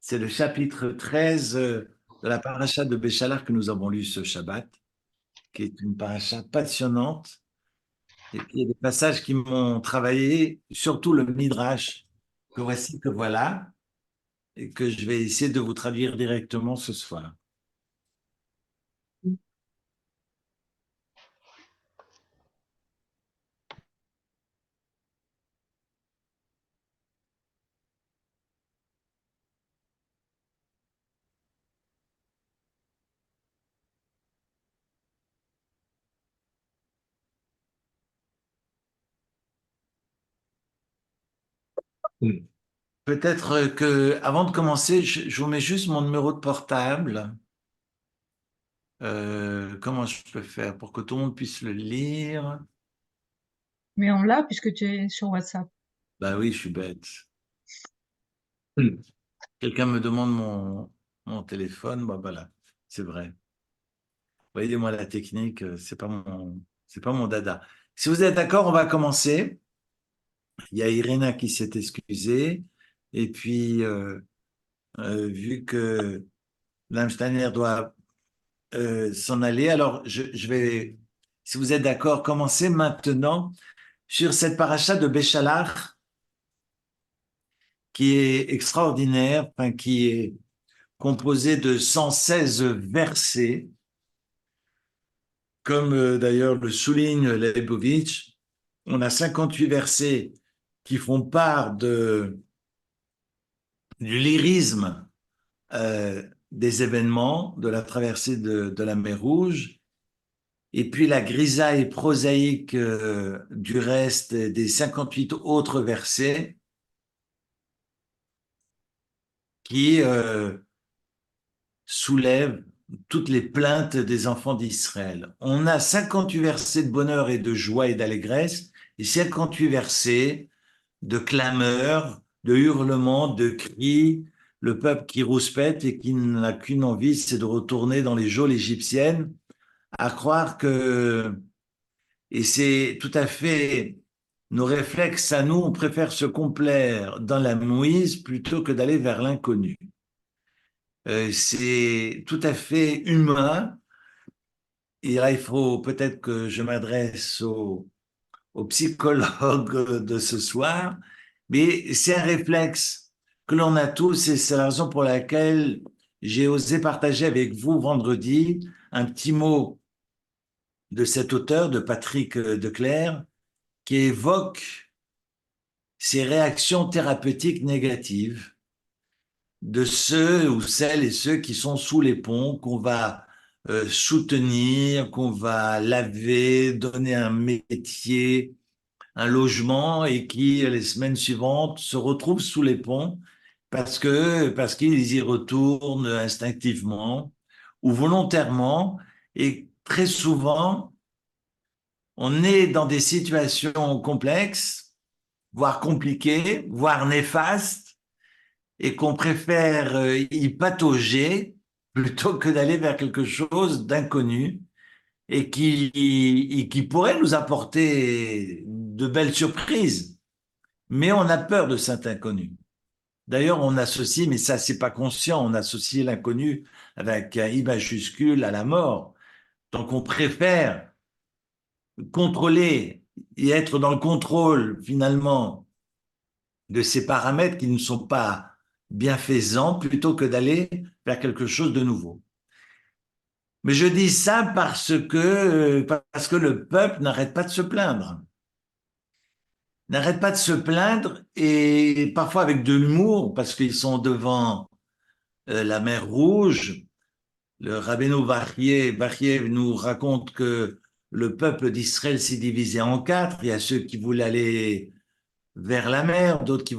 C'est le chapitre 13 de la paracha de Béchalar que nous avons lu ce Shabbat, qui est une paracha passionnante. Et puis, il y a des passages qui m'ont travaillé, surtout le Midrash, que voici, que voilà, et que je vais essayer de vous traduire directement ce soir. Oui. Peut-être que, avant de commencer, je vous mets juste mon numéro de portable. Comment je peux faire pour que tout le monde puisse le lire? Mais on l'a puisque tu es sur WhatsApp. Bah oui, je suis bête. Oui. Quelqu'un me demande mon téléphone, bah voilà, c'est vrai. Voyez-moi la technique, c'est pas mon dada. Si vous êtes d'accord, on va commencer. Il y a Irena qui s'est excusée. Et puis, vu que l'Einsteiner doit s'en aller, alors je vais, si vous êtes d'accord, commencer maintenant sur cette paracha de Béchalar qui est extraordinaire, enfin, qui est composée de 116 versets. Comme d'ailleurs le souligne Leibovitch, on a 58 versets qui font part du lyrisme des événements, de la traversée de la mer Rouge, et puis la grisaille prosaïque du reste des 58 autres versets qui soulèvent toutes les plaintes des enfants d'Israël. On a 58 versets de bonheur et de joie et d'allégresse, et 58 versets de clameurs, de hurlements, de cris, le peuple qui rouspète et qui n'a qu'une envie, c'est de retourner dans les geôles égyptiennes, à croire que, et c'est tout à fait nos réflexes à nous, on préfère se complaire dans la mouise plutôt que d'aller vers l'inconnu. C'est tout à fait humain, et là il faut peut-être que je m'adresse au psychologue de ce soir, mais c'est un réflexe que l'on a tous et c'est la raison pour laquelle j'ai osé partager avec vous vendredi un petit mot de cet auteur, de Patrick Declercq, qui évoque ces réactions thérapeutiques négatives de ceux ou celles et ceux qui sont sous les ponts, qu'on va soutenir, qu'on va laver, donner un métier, un logement et qui, les semaines suivantes, se retrouvent sous les ponts parce qu'ils y retournent instinctivement ou volontairement. Et très souvent, on est dans des situations complexes, voire compliquées, voire néfastes, et qu'on préfère y patauger plutôt que d'aller vers quelque chose d'inconnu et qui pourrait nous apporter de belles surprises. Mais on a peur de cet inconnu. D'ailleurs, on associe, mais ça, c'est pas conscient, on associe l'inconnu avec un I majuscule à la mort. Donc, on préfère contrôler et être dans le contrôle, finalement, de ces paramètres qui ne sont pas bienfaisants plutôt que d'aller vers quelque chose de nouveau. Mais je dis ça parce que le peuple n'arrête pas de se plaindre. N'arrête pas de se plaindre et parfois avec de l'humour parce qu'ils sont devant la mer Rouge. Le Rabbeinu Bachye nous raconte que le peuple d'Israël s'est divisé en quatre. Il y a ceux qui voulaient aller vers la mer, d'autres qui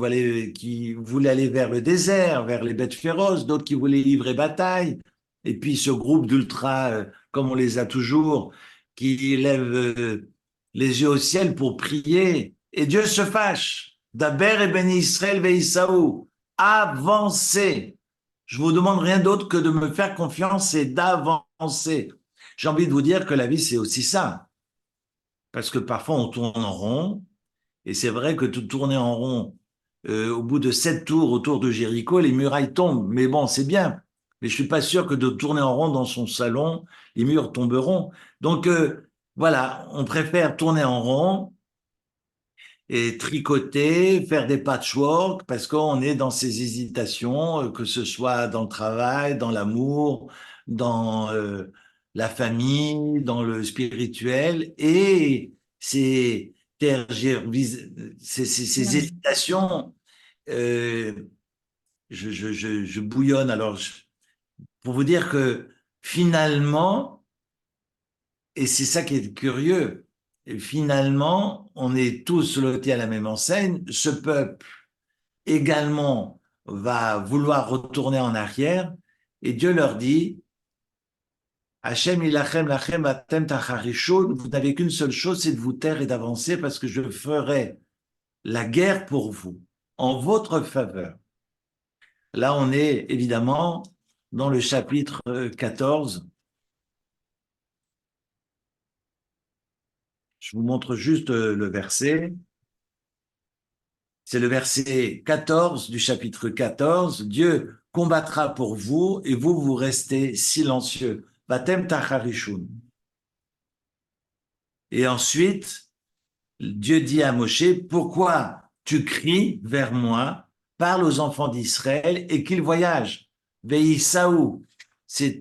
voulaient aller vers le désert, vers les bêtes féroces, d'autres qui voulaient livrer bataille. Et puis ce groupe d'ultra, comme on les a toujours, qui lèvent les yeux au ciel pour prier. Et Dieu se fâche. Daber et béni Israël veïsaou. Avancez. Je vous demande rien d'autre que de me faire confiance et d'avancer. J'ai envie de vous dire que la vie, c'est aussi ça. Parce que parfois, on tourne en rond. Et c'est vrai que tout tourner en rond, au bout de 7 tours autour de Jéricho, les murailles tombent. Mais bon, c'est bien. Mais je suis pas sûr que de tourner en rond dans son salon, les murs tomberont. Donc voilà, on préfère tourner en rond et tricoter, faire des patchwork, parce qu'on est dans ces hésitations, que ce soit dans le travail, dans l'amour, dans la famille, dans le spirituel, et ces, ces Ouais. hésitations, euh, je bouillonne. Alors, pour vous dire que finalement, et c'est ça qui est curieux, et finalement, on est tous lotis à la même enseigne. Ce peuple également va vouloir retourner en arrière, et Dieu leur dit, Hachem ilachem lachem atem tacharishon, vous n'avez qu'une seule chose, c'est de vous taire et d'avancer, parce que je ferai la guerre pour vous, en votre faveur. Là, on est évidemment dans le chapitre 14. Je vous montre juste le verset. C'est le verset 14 du chapitre 14. Dieu combattra pour vous et vous, vous restez silencieux. Batem tacharishun. Et ensuite, Dieu dit à Moshe, pourquoi tu cries vers moi, parle aux enfants d'Israël et qu'ils voyagent. Veïsaou, c'est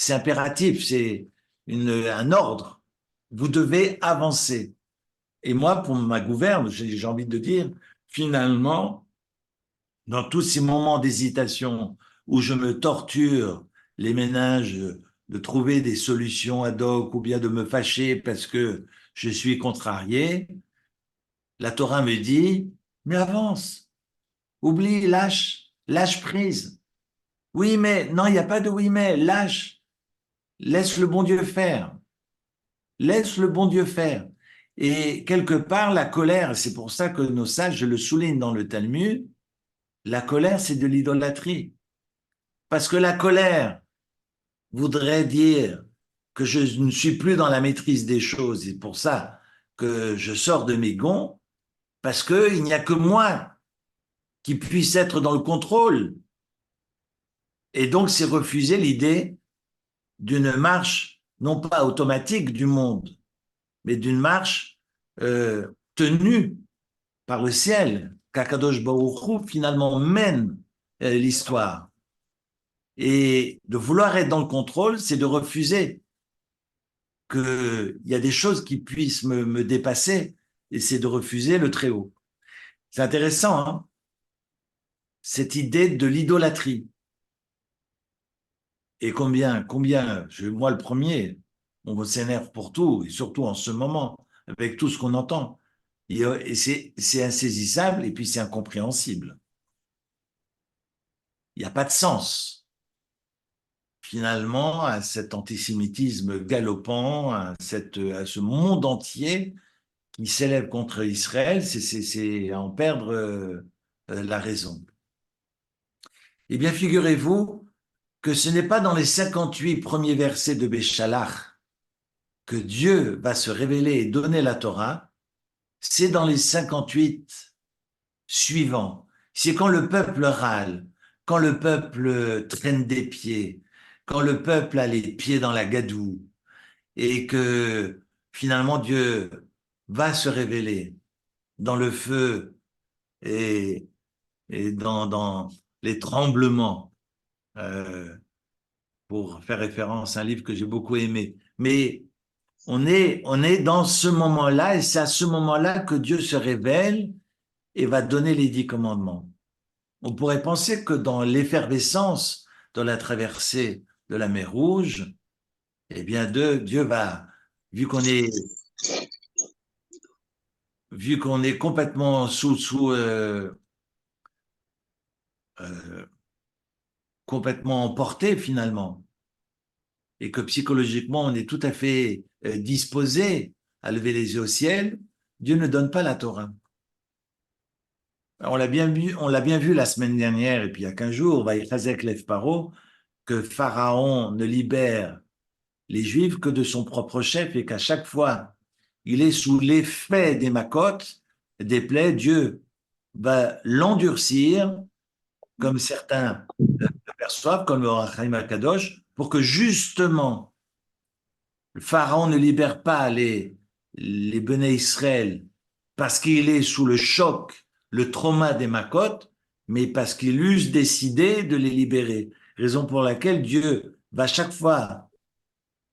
impératif, c'est un ordre. Vous devez avancer. Et moi, pour ma gouverne, j'ai envie de dire, finalement, dans tous ces moments d'hésitation où je me torture les méninges de trouver des solutions ad hoc ou bien de me fâcher parce que je suis contrarié, la Torah me dit, mais avance, oublie, lâche, lâche prise. Oui, mais, non, il n'y a pas de oui, mais, lâche, laisse le bon Dieu faire, laisse le bon Dieu faire. Et quelque part, la colère, c'est pour ça que nos sages, je le souligne dans le Talmud, la colère, c'est de l'idolâtrie. Parce que la colère voudrait dire que je ne suis plus dans la maîtrise des choses. C'est pour ça que je sors de mes gonds, parce qu'il n'y a que moi qui puisse être dans le contrôle. Et donc, c'est refuser l'idée d'une marche, non pas automatique du monde, mais d'une marche tenue par le ciel, qu'Akadosh Baruch Hu finalement mène l'histoire. Et de vouloir être dans le contrôle, c'est de refuser qu'il y a des choses qui puissent me dépasser, et c'est de refuser le très haut. C'est intéressant, hein, cette idée de l'idolâtrie. Et moi le premier, on s'énerve pour tout, et surtout en ce moment, avec tout ce qu'on entend. Et c'est insaisissable, et puis c'est incompréhensible. Il n'y a pas de sens, finalement, à cet antisémitisme galopant, à ce monde entier qui s'élève contre Israël, c'est à en perdre la raison. Eh bien, figurez-vous que ce n'est pas dans les 58 premiers versets de Béchalach que Dieu va se révéler et donner la Torah, c'est dans les 58 suivants. C'est quand le peuple râle, quand le peuple traîne des pieds, quand le peuple a les pieds dans la gadoue, et que finalement Dieu va se révéler dans le feu et, et dans les tremblements, euh, pour faire référence à un livre que j'ai beaucoup aimé. Mais on est dans ce moment-là, et c'est à ce moment-là que Dieu se révèle et va donner les 10 commandements. On pourrait penser que dans l'effervescence de la traversée de la mer Rouge, eh bien, Dieu va, vu qu'on est, vu qu'on est complètement euh, complètement emporté finalement, et que psychologiquement on est tout à fait disposé à lever les yeux au ciel, Dieu ne donne pas la Torah. On l'a bien vu la semaine dernière et puis il y a 15 jours, Vaïchazek Lev Paro, que Pharaon ne libère les Juifs que de son propre chef et qu'à chaque fois il est sous l'effet des macotes, des plaies, Dieu va l'endurcir, comme certains le perçoivent, comme le Rachaim Akadosh, pour que justement le Pharaon ne libère pas les Béné Israël parce qu'il est sous le choc, le trauma des Makot, mais parce qu'il eut décidé de les libérer. Raison pour laquelle Dieu va chaque fois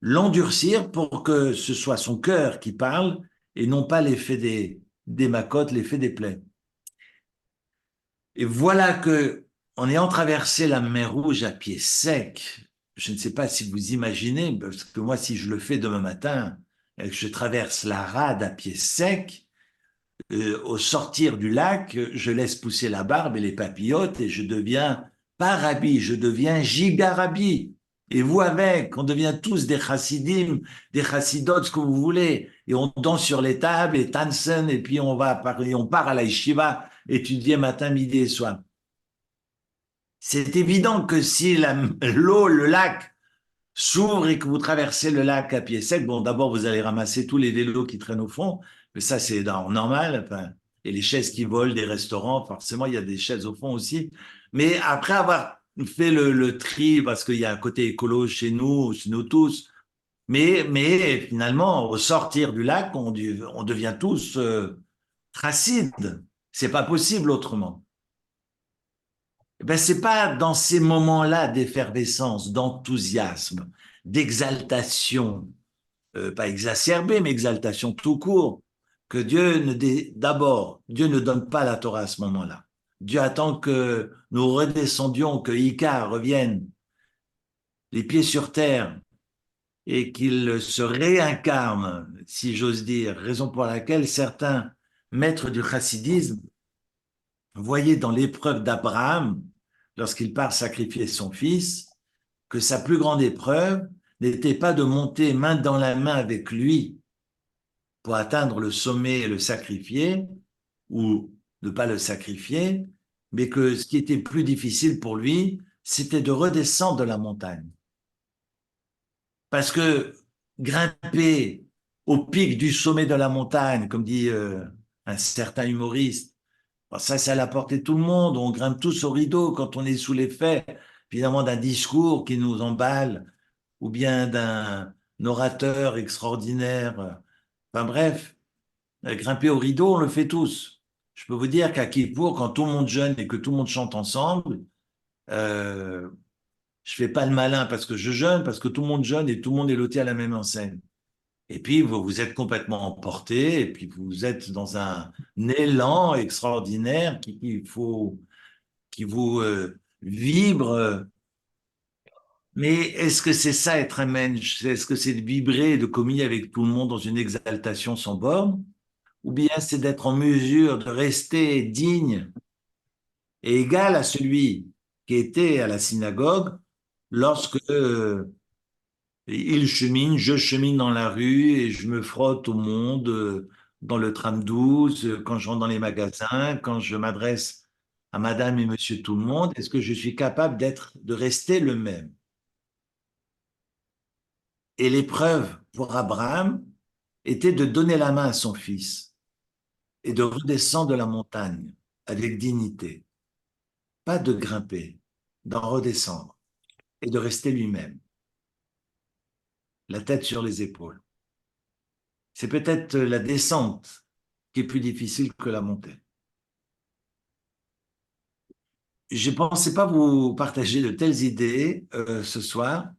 l'endurcir pour que ce soit son cœur qui parle et non pas l'effet des Makot, l'effet des plaies. Et voilà que, en ayant traversé la mer Rouge à pied sec, je ne sais pas si vous imaginez, parce que moi, si je le fais demain matin, et que je traverse la rade à pied sec, au sortir du lac, je laisse pousser la barbe et les papillotes et je deviens pas rabbi, je deviens giga rabbi. Et vous avec, on devient tous des chassidim, des chassidotes, ce que vous voulez. Et on danse sur les tables et tansen, et puis on part à la yeshiva, étudier matin, midi et soir. C'est évident que si l'eau, le lac s'ouvre et que vous traversez le lac à pied sec, bon, d'abord, vous allez ramasser tous les vélos qui traînent au fond, mais ça, c'est normal. Enfin, et les chaises qui volent des restaurants, forcément, il y a des chaises au fond aussi. Mais après avoir fait le tri, parce qu'il y a un côté écolo chez nous tous, mais finalement, au sortir du lac, on devient tous tracides. C'est pas possible autrement. Ben, c'est pas dans ces moments-là d'effervescence, d'enthousiasme, d'exaltation, pas exacerbée, mais exaltation tout court, que d'abord, Dieu ne donne pas la Torah à ce moment-là. Dieu attend que nous redescendions, que Icare revienne les pieds sur terre et qu'il se réincarne, si j'ose dire, raison pour laquelle certains maîtres du chassidisme voyaient dans l'épreuve d'Abraham, lorsqu'il part sacrifier son fils, que sa plus grande épreuve n'était pas de monter main dans la main avec lui pour atteindre le sommet et le sacrifier, ou ne pas le sacrifier, mais que ce qui était plus difficile pour lui, c'était de redescendre de la montagne. Parce que grimper au pic du sommet de la montagne, comme dit un certain humoriste, bon, ça, c'est à la portée de tout le monde. On grimpe tous au rideau quand on est sous l'effet, évidemment, d'un discours qui nous emballe, ou bien d'un orateur extraordinaire. Enfin bref, grimper au rideau, on le fait tous. Je peux vous dire qu'à Kippour, quand tout le monde jeûne et que tout le monde chante ensemble, euh, je fais pas le malin parce que je jeûne, parce que tout le monde jeûne et tout le monde est loti à la même enseigne. Et puis, vous êtes complètement emporté, et puis vous êtes dans un élan extraordinaire qui vous vibre. Mais est-ce que c'est ça être un mensch? Est-ce que c'est de vibrer et de communier avec tout le monde dans une exaltation sans borne? Ou bien c'est d'être en mesure de rester digne et égal à celui qui était à la synagogue lorsque il chemine, je chemine dans la rue et je me frotte au monde dans le tram 12, quand je rentre dans les magasins, quand je m'adresse à madame et monsieur tout le monde, est-ce que je suis capable de rester le même? Et l'épreuve pour Abraham était de donner la main à son fils et de redescendre de la montagne avec dignité, pas de grimper, d'en redescendre et de rester lui-même, la tête sur les épaules. C'est peut-être la descente qui est plus difficile que la montée. Je ne pensais pas vous partager de telles idées ce soir,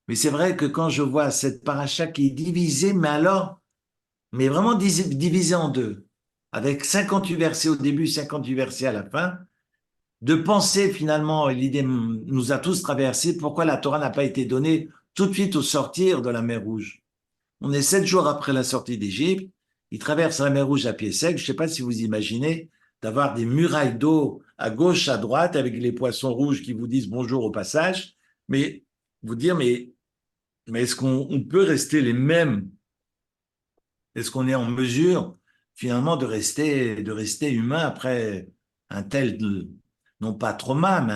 mais c'est vrai que quand je vois cette paracha qui est divisée, mais vraiment divisée en deux, avec 58 versets au début, 58 versets à la fin, de penser finalement, et l'idée nous a tous traversé, pourquoi la Torah n'a pas été donnée tout de suite au sortir de la mer Rouge. On est 7 jours après la sortie d'Égypte, ils traversent la mer Rouge à pied sec. Je ne sais pas si vous imaginez d'avoir des murailles d'eau à gauche, à droite, avec les poissons rouges qui vous disent bonjour au passage, mais vous dire, mais est-ce qu'on peut rester les mêmes? Est-ce qu'on est en mesure finalement de rester humain après un tel, non pas trauma, mais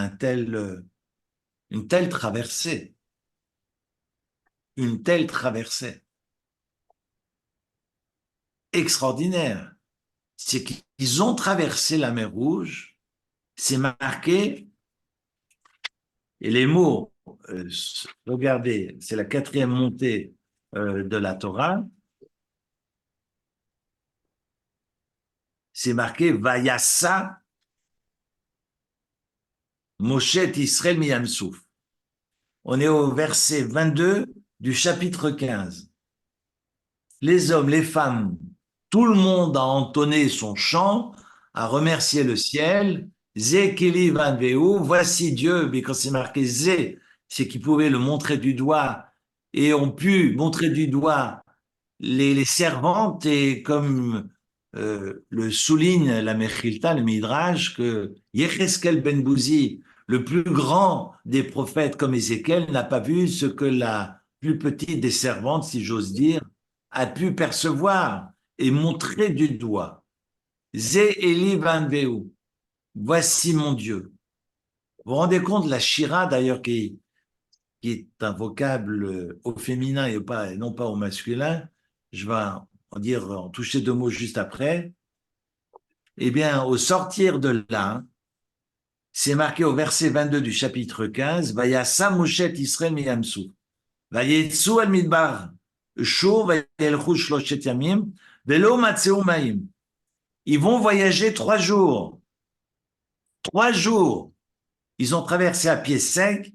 une telle traversée, une telle traversée extraordinaire. c'est qu'ils ont traversé la mer Rouge, c'est marqué, et les mots, regardez, c'est la quatrième montée de la Torah, c'est marqué Vayassa Moshe Israël Miyam Souf. On est au verset 22 du chapitre 15. Les hommes, les femmes, tout le monde a entonné son chant, a remercié le ciel. Zé Kili Van Veu, voici Dieu, mais quand c'est marqué Zé, c'est qu'ils pouvaient le montrer du doigt et ont pu montrer du doigt les servantes et comme le souligne la Mechilta, le Midrash, que Yecheskel ben Bouzi, le plus grand des prophètes comme Ézéchiel, n'a pas vu ce que la plus petite des servantes, si j'ose dire, a pu percevoir et montrer du doigt. Zé Eli Van Veu, voici mon Dieu. Vous vous rendez compte, la Shira d'ailleurs, qui est un vocable au féminin et non pas au masculin, je vais en toucher deux mots juste après. Eh bien, au sortir de là, c'est marqué au verset 22 du chapitre 15, Vayassa Moshe Israël miyamsu, Vayetsu al midbar, Shuv vayelchu shloshet yamim, velo matzeu maim. Ils vont voyager 3 jours. 3 jours. Ils ont traversé à pied sec.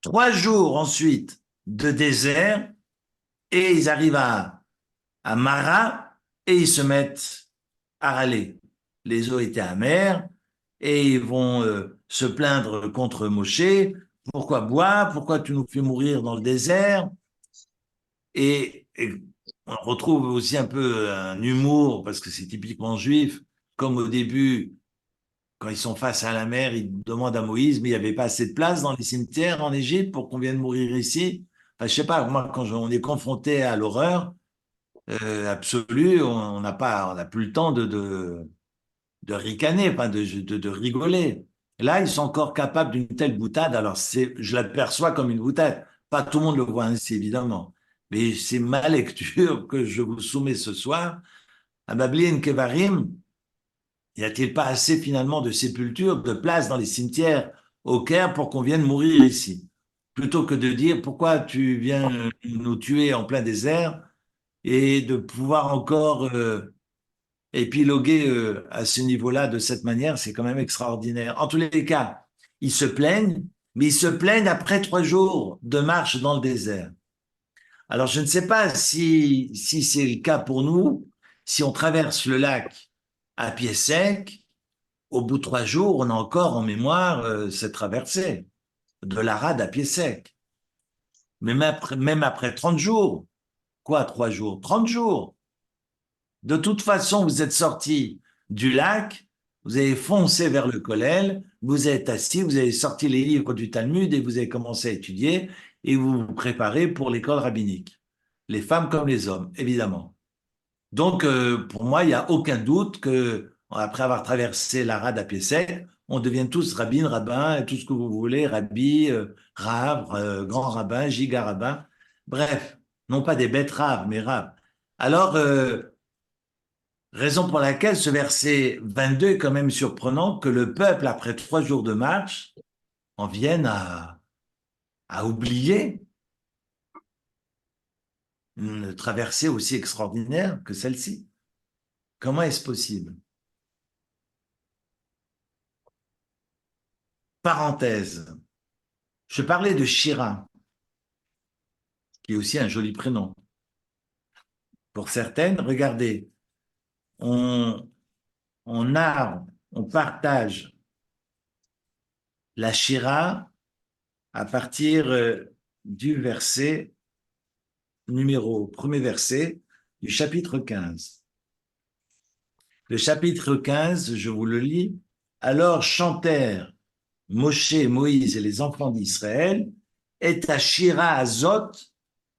3 jours ensuite de désert et ils arrivent à Mara et ils se mettent à râler. Les eaux étaient amères et ils vont se plaindre contre Moshe. Pourquoi boire? Pourquoi tu nous fais mourir dans le désert? Et on retrouve aussi un peu un humour parce que c'est typiquement juif, comme au début, quand ils sont face à la mer, ils demandent à Moïse, mais il n'y avait pas assez de place dans les cimetières en Égypte pour qu'on vienne mourir ici. Enfin, je sais pas, moi, quand on est confronté à l'horreur absolue, on n'a plus le temps de ricaner, enfin de rigoler. Là, ils sont encore capables d'une telle boutade. Alors, je l'aperçois comme une boutade. Pas tout le monde le voit ainsi, évidemment. Mais c'est ma lecture que je vous soumets ce soir. À Bablin Kevarim, y a-t-il pas assez finalement de sépultures, de places dans les cimetières au Caire pour qu'on vienne mourir ici? Plutôt que de dire pourquoi tu viens nous tuer en plein désert et de pouvoir encore épiloguer à ce niveau-là de cette manière, c'est quand même extraordinaire. En tous les cas, ils se plaignent, mais ils se plaignent après 3 jours de marche dans le désert. Alors, je ne sais pas si c'est le cas pour nous, si on traverse le lac à pied sec, au bout de 3 jours, on a encore en mémoire cette traversée de la rade à pied sec. Mais même après 30 jours, quoi, 3 jours? 30 jours. De toute façon, vous êtes sorti du lac, vous avez foncé vers le Kollel, vous êtes assis, vous avez sorti les livres du Talmud et vous avez commencé à étudier et vous vous préparez pour l'école rabbinique. Les femmes comme les hommes, évidemment. Donc, pour moi, il n'y a aucun doute que après avoir traversé la rade à pied sec, on devient tous rabbin, rabbin, et tout ce que vous voulez, rabbi, rave, grand rabbin, giga rabbin. Bref, non pas des bêtes raves, mais raves. Alors, raison pour laquelle ce verset 22 est quand même surprenant que le peuple, après 3 jours de marche, en vienne à oublier une traversée aussi extraordinaire que celle-ci. Comment est-ce possible? Parenthèse. Je parlais de Shira, qui est aussi un joli prénom. Pour certaines, regardez, on, on partage la Shira à partir du premier verset du chapitre 15. Le chapitre 15, je vous le lis. Alors chantèrent Moshe, Moïse et les enfants d'Israël, et à Shira Azot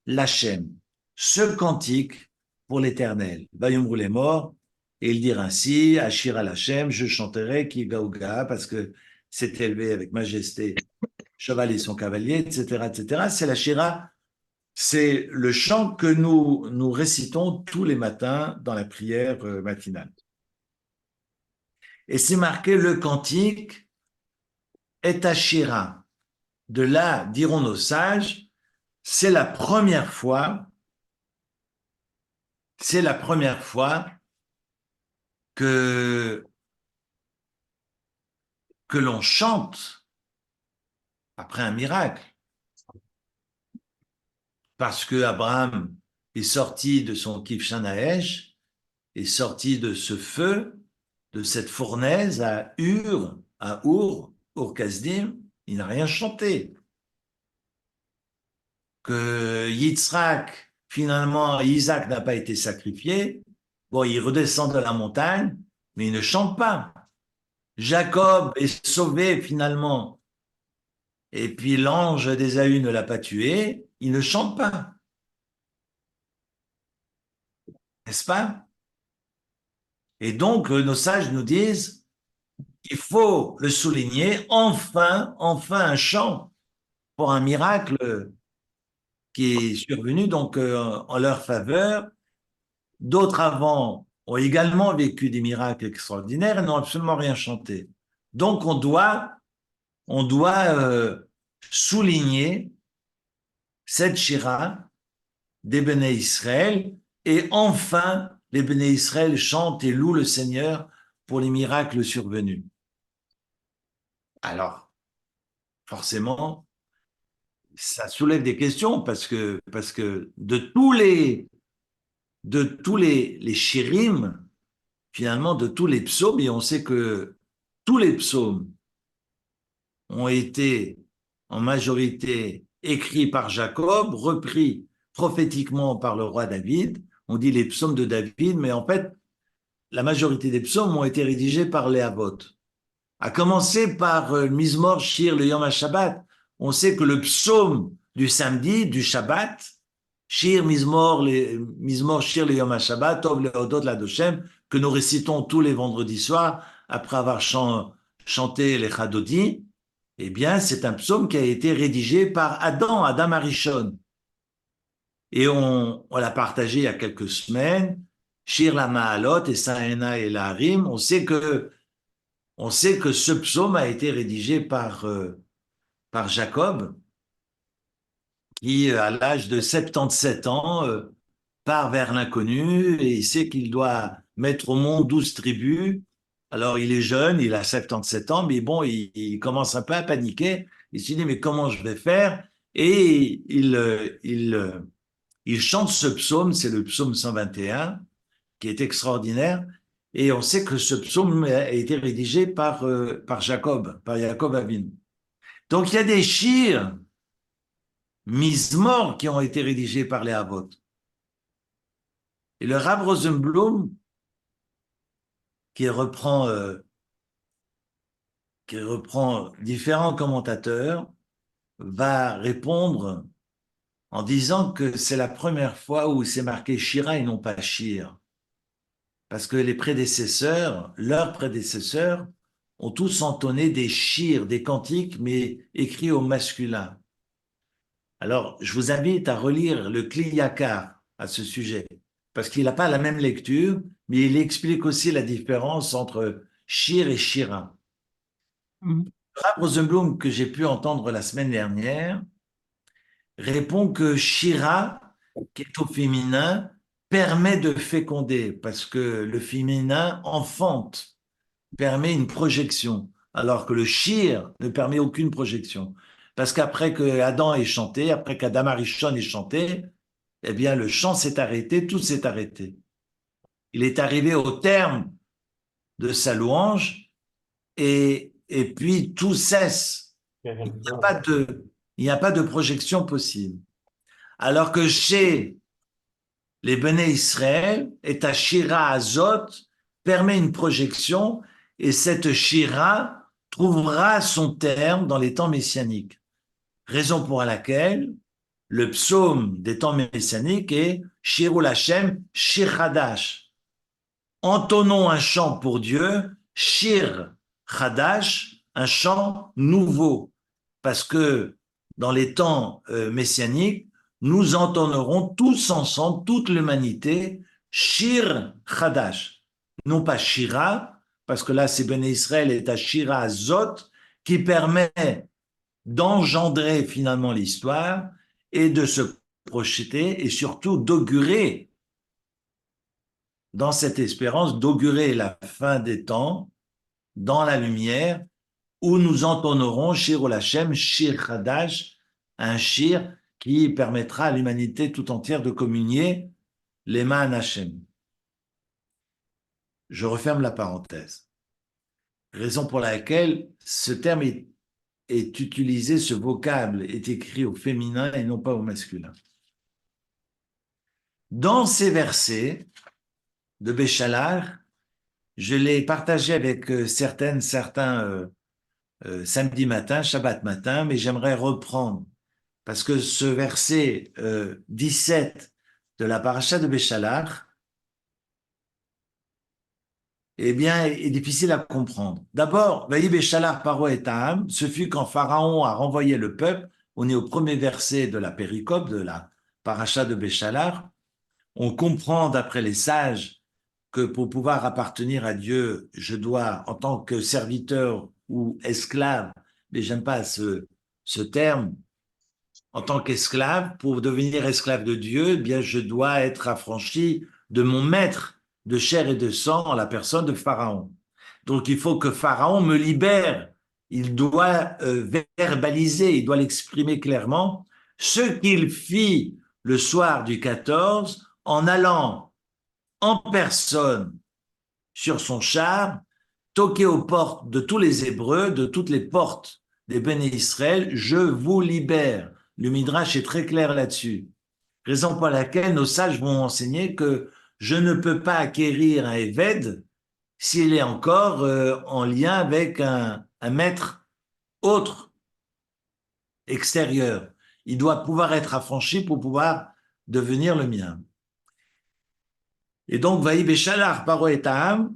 l'Hachem, ce cantique pour l'Éternel. Vayomrou les morts, et ils dirent ainsi, Ashira l'Hachem, je chanterai qui gaouga, parce que c'est élevé avec majesté, cheval et son cavalier, etc., etc. C'est la Shira, c'est le chant que nous récitons tous les matins dans la prière matinale. Et c'est marqué le cantique est à Shira. De là, diront nos sages, c'est la première fois, c'est la première fois que, que l'on chante après un miracle. Parce que Abraham est sorti de son Kivshanaesh, est sorti de ce feu, de cette fournaise à Ur Kasdim, il n'a rien chanté. Que Yitzhak, finalement, Isaac n'a pas été sacrifié, bon, il redescend de la montagne, mais il ne chante pas. Jacob est sauvé finalement, et puis l'ange d'Ésaü ne l'a pas tué, il ne chante pas, n'est-ce pas? Et donc, nos sages nous disent, il faut le souligner, enfin un chant pour un miracle qui est survenu donc en leur faveur. D'autres avant ont également vécu des miracles extraordinaires et n'ont absolument rien chanté. Donc on doit souligner cette shira des Béné Israël et enfin les Béné Israël chantent et louent le Seigneur pour les miracles survenus. Alors, forcément, ça soulève des questions parce que de tous les shirim, finalement, de tous les psaumes, et on sait que tous les psaumes ont été en majorité écrits par Jacob, repris prophétiquement par le roi David. On dit les psaumes de David, mais en fait, la majorité des psaumes ont été rédigés par les Havot. À commencer par Mizmor Shir le Yom HaShabbat. On sait que le psaume du samedi, du Shabbat, Mizmor Shir le Yom HaShabbat, Tov Leodot Ladoshem, que nous récitons tous les vendredis soirs après avoir chanté les Chadodi, eh bien, c'est un psaume qui a été rédigé par Adam Arishon. Et on l'a partagé il y a quelques semaines, Shir la Ma'alot et Sa'ena et la Harim. On sait que ce psaume a été rédigé par Jacob, qui, à l'âge de 77 ans, part vers l'inconnu et il sait qu'il doit mettre au monde 12 tribus. Alors, il est jeune, il a 77 ans, mais bon, il commence un peu à paniquer. Il se dit, mais comment je vais faire? Et il chante ce psaume, c'est le psaume 121, qui est extraordinaire. Et on sait que ce psaume a été rédigé par Jacob, par Jacob Avinu. Donc, il y a des shirs, mizmor, qui ont été rédigés par les Havot. Et le Rav Rosenblum, qui reprend différents commentateurs, va répondre en disant que c'est la première fois où c'est marqué Shira et non pas Shir. Parce que leurs prédécesseurs, ont tous entonné des shirs, des cantiques, mais écrits au masculin. Alors, je vous invite à relire le Kli Yakar à ce sujet, parce qu'il n'a pas la même lecture, mais il explique aussi la différence entre shir et shira. Rav Rosenblum, que j'ai pu entendre la semaine dernière, répond que shira, qui est au féminin, permet de féconder, parce que le féminin enfante, permet une projection, alors que le shir ne permet aucune projection. Parce qu'après que Adam ait chanté, après qu'Adam Arishon ait chanté, eh bien, le chant s'est arrêté, tout s'est arrêté. Il est arrivé au terme de sa louange et puis tout cesse. Il n'y a pas de projection possible. Alors que chez les Béné Israël, et ta Shira Azot permet une projection et cette Shira trouvera son terme dans les temps messianiques. Raison pour laquelle le psaume des temps messianiques est Shirul Hashem, Shir Hadash. Entonnons un chant pour Dieu, Shir Hadash, un chant nouveau. Parce que dans les temps messianiques, nous entonnerons tous ensemble, toute l'humanité, Shir Hadash. Non pas Shira, parce que là, c'est Béné Israël et Tachira Azot qui permet d'engendrer finalement l'histoire et de se projeter et surtout d'augurer, dans cette espérance, d'augurer la fin des temps dans la lumière où nous entonnerons Shir Hashem, Shir Hadash, un shir qui permettra à l'humanité tout entière de communier les mains Hashem. Je referme la parenthèse. Raison pour laquelle ce terme est utilisé, ce vocable est écrit au féminin et non pas au masculin. Dans ces versets de Béchalar, je l'ai partagé avec certains samedi matin, Shabbat matin, mais j'aimerais reprendre parce que ce verset 17 de la paracha de Béchalar, eh bien, est difficile à comprendre. D'abord, Vaï Béchalar Paro et Taham, ce fut quand Pharaon a renvoyé le peuple, on est au premier verset de la péricope, de la paracha de Béchalar, on comprend d'après les sages que pour pouvoir appartenir à Dieu, je dois, en tant que serviteur ou esclave, mais j'aime pas ce terme, en tant qu'esclave, pour devenir esclave de Dieu, eh bien, je dois être affranchi de mon maître de chair et de sang en la personne de Pharaon. Donc, il faut que Pharaon me libère. Il doit verbaliser, il doit l'exprimer clairement, ce qu'il fit le soir du 14 en allant en personne sur son char, toquer aux portes de tous les Hébreux, de toutes les portes des Béné Israël, je vous libère. Le Midrash est très clair là-dessus. Raison pour laquelle nos sages vont enseigner que je ne peux pas acquérir un Éved s'il est encore en lien avec un maître autre, extérieur. Il doit pouvoir être affranchi pour pouvoir devenir le mien. Et donc, Vaï Béchalar Paro et Taham,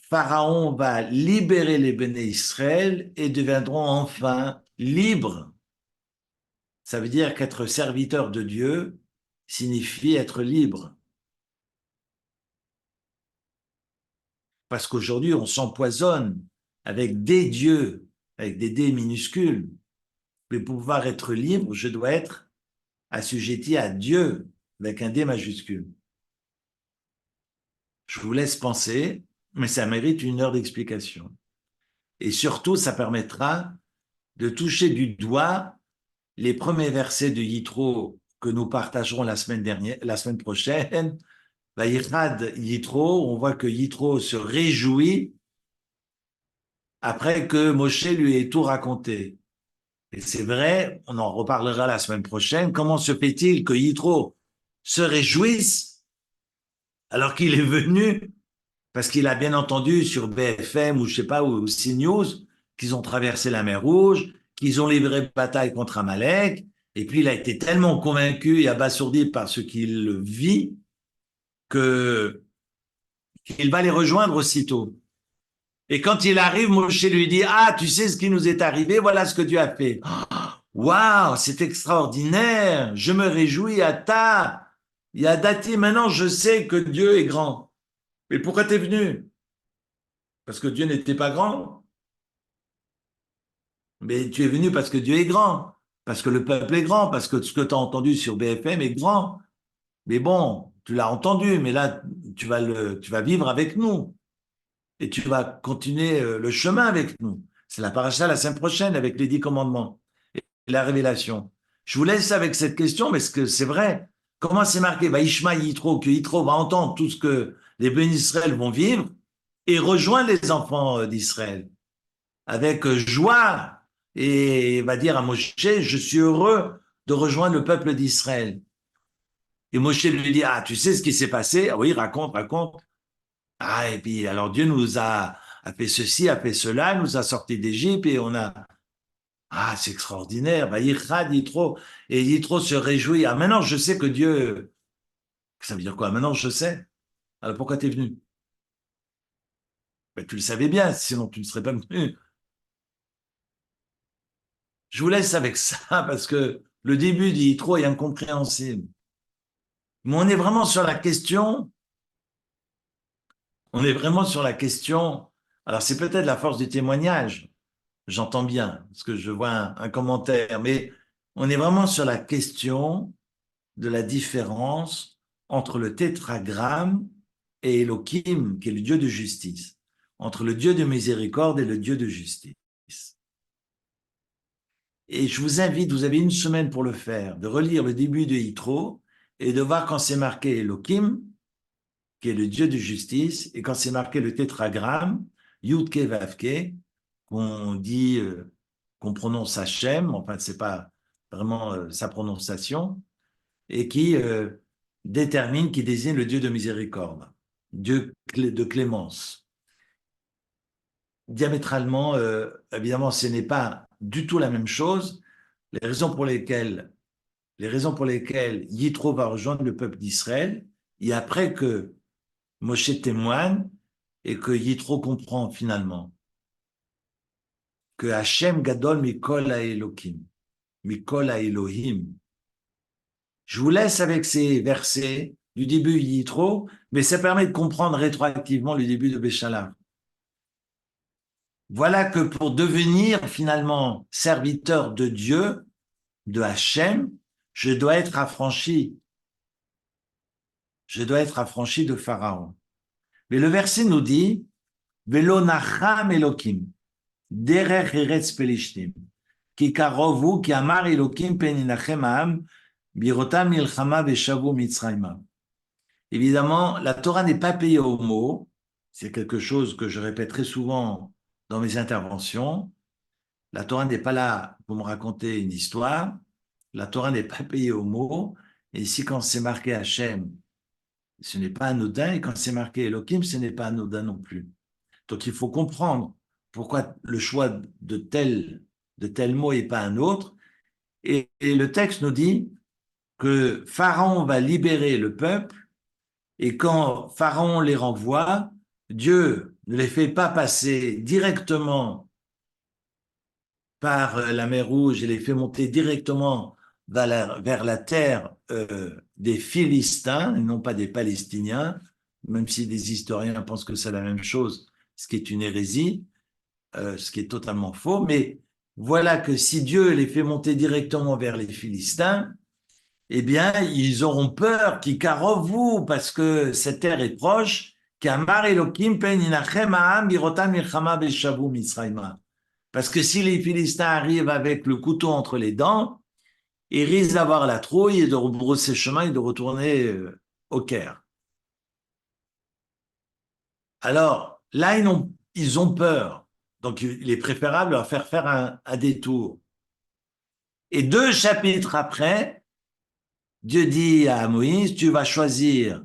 Pharaon va libérer les Béné Israël et deviendront enfin libres. Ça veut dire qu'être serviteur de Dieu signifie être libre. Parce qu'aujourd'hui, on s'empoisonne avec des dieux, avec des dés minuscules. Mais pour pouvoir être libre, je dois être assujetti à Dieu avec un D majuscule. Je vous laisse penser, mais ça mérite une heure d'explication. Et surtout, ça permettra de toucher du doigt les premiers versets de Yitro que nous partagerons la semaine prochaine. Vaïrad Yitro, on voit que Yitro se réjouit après que Moshe lui ait tout raconté. Et c'est vrai, on en reparlera la semaine prochaine. Comment se fait-il que Yitro se réjouisse alors qu'il est venu, parce qu'il a bien entendu sur BFM ou je sais pas, ou CNews, qu'ils ont traversé la mer Rouge, qu'ils ont livré bataille contre Amalek, et puis il a été tellement convaincu et abasourdi par ce qu'il vit qu'il va les rejoindre aussitôt. Et quand il arrive, Moshe lui dit, ah, tu sais ce qui nous est arrivé, voilà ce que Dieu a fait. Waouh, c'est extraordinaire, je me réjouis à ta, Yadati, maintenant je sais que Dieu est grand. Mais pourquoi t'es venu? Parce que Dieu n'était pas grand. Mais tu es venu parce que Dieu est grand, parce que le peuple est grand, parce que ce que tu as entendu sur BFM est grand. Mais bon, tu l'as entendu, mais là, tu vas vivre avec nous et tu vas continuer le chemin avec nous. C'est la paracha la semaine prochaine avec les 10 commandements et la révélation. Je vous laisse avec cette question, mais c'est vrai. Comment c'est marqué? Ishma Yitro, que Yitro va entendre tout ce que les bénis d'Israël vont vivre et rejoindre les enfants d'Israël avec joie et va dire à Moshe, je suis heureux de rejoindre le peuple d'Israël. Et Moshe lui dit, ah, tu sais ce qui s'est passé? Ah oui, raconte. Ah, et puis alors Dieu nous a fait ceci, a fait cela, nous a sortis d'Égypte et on a... Ah, c'est extraordinaire. Bah, Yitro. Et Yitro se réjouit. Ah, maintenant je sais que Dieu... Ça veut dire quoi? Maintenant je sais. Alors pourquoi tu es venu? Ben, tu le savais bien, sinon tu ne serais pas venu. Je vous laisse avec ça parce que le début d'Yitro est incompréhensible. Mais on est vraiment sur la question Alors, c'est peut-être la force du témoignage, j'entends bien, parce que je vois un commentaire, mais on est vraiment sur la question de la différence entre le tétragramme et Elohim, qui est le Dieu de justice, entre le Dieu de miséricorde et le Dieu de justice. Et je vous invite, vous avez une semaine pour le faire, de relire le début de Yitro et de voir quand c'est marqué Elohim, qui est le Dieu de justice, et quand c'est marqué le tétragramme, Yudke Vavke, qu'on dit, qu'on prononce Hachem, enfin, c'est pas vraiment sa prononciation, et qui détermine, qui désigne le Dieu de miséricorde, Dieu de clémence. Diamétralement, évidemment, ce n'est pas du tout la même chose. Les raisons pour lesquelles Yitro va rejoindre le peuple d'Israël, et après que Moshe témoigne et que Yitro comprend finalement que Hachem Gadol Mikol HaElokim, Mikol HaElohim. Je vous laisse avec ces versets du début de Yitro, mais ça permet de comprendre rétroactivement le début de Béchalam. Voilà que pour devenir finalement serviteur de Dieu, de Hachem, je dois être affranchi. Je dois être affranchi de Pharaon. Mais le verset nous dit, Velo nacham Elokim, derech eretz pelishtim, ki karovu, ki amar Elokim peninachem ha'am, birotam milchama veshavu mitzrayma. Évidemment, la Torah n'est pas payée au mot. C'est quelque chose que je répète très souvent dans mes interventions. La Torah n'est pas là pour me raconter une histoire. La Torah n'est pas payée au mot. Et ici, quand c'est marqué Hachem, ce n'est pas anodin. Et quand c'est marqué Elohim, ce n'est pas anodin non plus. Donc, il faut comprendre pourquoi le choix de tel mot et pas un autre. Et le texte nous dit que Pharaon va libérer le peuple. Et quand Pharaon les renvoie, Dieu ne les fait pas passer directement par la mer Rouge et les fait monter directement vers la terre des Philistins et non pas des Palestiniens, même si des historiens pensent que c'est la même chose, ce qui est une hérésie, ce qui est totalement faux. Mais voilà que si Dieu les fait monter directement vers les Philistins, eh bien, ils auront peur, qui vous, parce que cette terre est proche, parce que si les Philistins arrivent avec le couteau entre les dents, ils risquent d'avoir la trouille et de rebrousser chemin et de retourner au Caire. Alors, là, ils ont peur. Donc, il est préférable de leur faire un détour. Et 2 chapitres après, Dieu dit à Moïse, tu vas choisir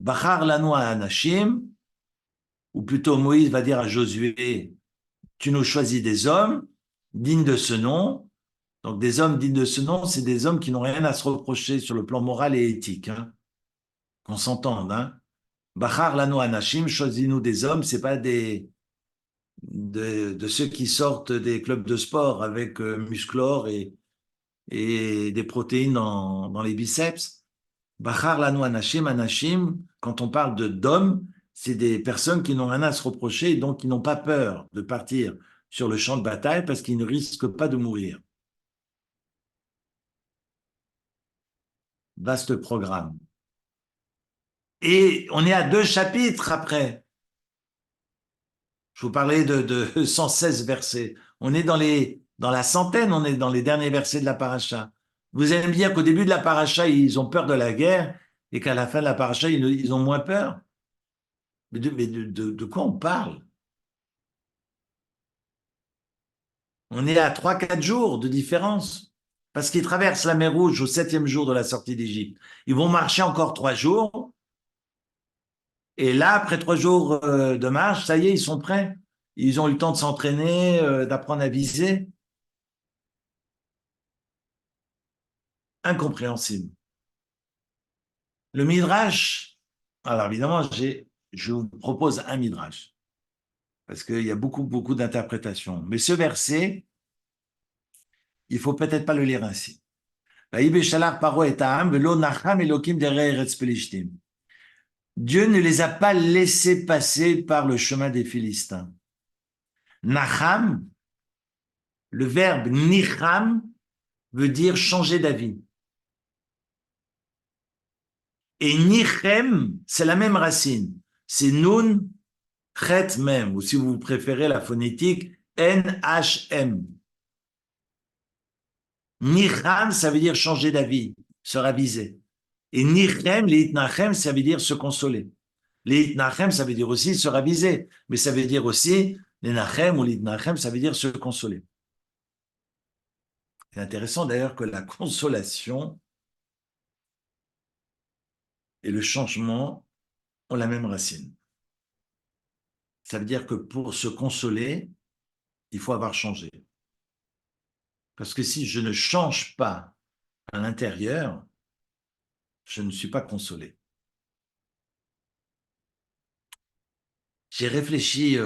Bachar lanu anashim, ou plutôt Moïse va dire à Josué, tu nous choisis des hommes dignes de ce nom. Donc des hommes dignes de ce nom, c'est des hommes qui n'ont rien à se reprocher sur le plan moral et éthique. Hein. Qu'on s'entende. Hein. Bachar lanu anashim, choisis-nous des hommes, c'est pas de ceux qui sortent des clubs de sport avec musclor et des protéines dans les biceps. Bachar lanu anashim, anashim, quand on parle d'hommes, c'est des personnes qui n'ont rien à se reprocher et donc qui n'ont pas peur de partir sur le champ de bataille parce qu'ils ne risquent pas de mourir. Vaste programme. Et on est à 2 chapitres après. Je vous parlais de 116 versets. On est dans la centaine, on est dans les derniers versets de la paracha. Vous allez me dire qu'au début de la paracha, ils ont peur de la guerre et qu'à la fin de la paracha, ils ont moins peur. Mais de quoi on parle? On est à 3-4 jours de différence. Parce qu'ils traversent la mer Rouge au 7e jour de la sortie d'Égypte. Ils vont marcher encore 3 jours. Et là, après 3 jours de marche, ça y est, ils sont prêts. Ils ont eu le temps de s'entraîner, d'apprendre à viser. Incompréhensible. Le Midrash, alors évidemment, je vous propose un Midrash. Parce qu'il y a beaucoup, beaucoup d'interprétations. Mais ce verset, il faut peut-être pas le lire ainsi. Dieu ne les a pas laissés passer par le chemin des Philistins. Nacham, le verbe nicham veut dire changer d'avis. Et nichem, c'est la même racine. C'est nun, chet même, ou si vous préférez la phonétique, N-H-M. Nicham, ça veut dire changer d'avis, se raviser. Et nichem, l'itnachem, ça veut dire se consoler. L'itnachem, ça veut dire aussi se raviser, mais ça veut dire aussi, l'itnachem ou l'itnachem, ça veut dire se consoler. C'est intéressant d'ailleurs que la consolation et le changement ont la même racine. Ça veut dire que pour se consoler, il faut avoir changé. Parce que si je ne change pas à l'intérieur, je ne suis pas consolé. J'ai réfléchi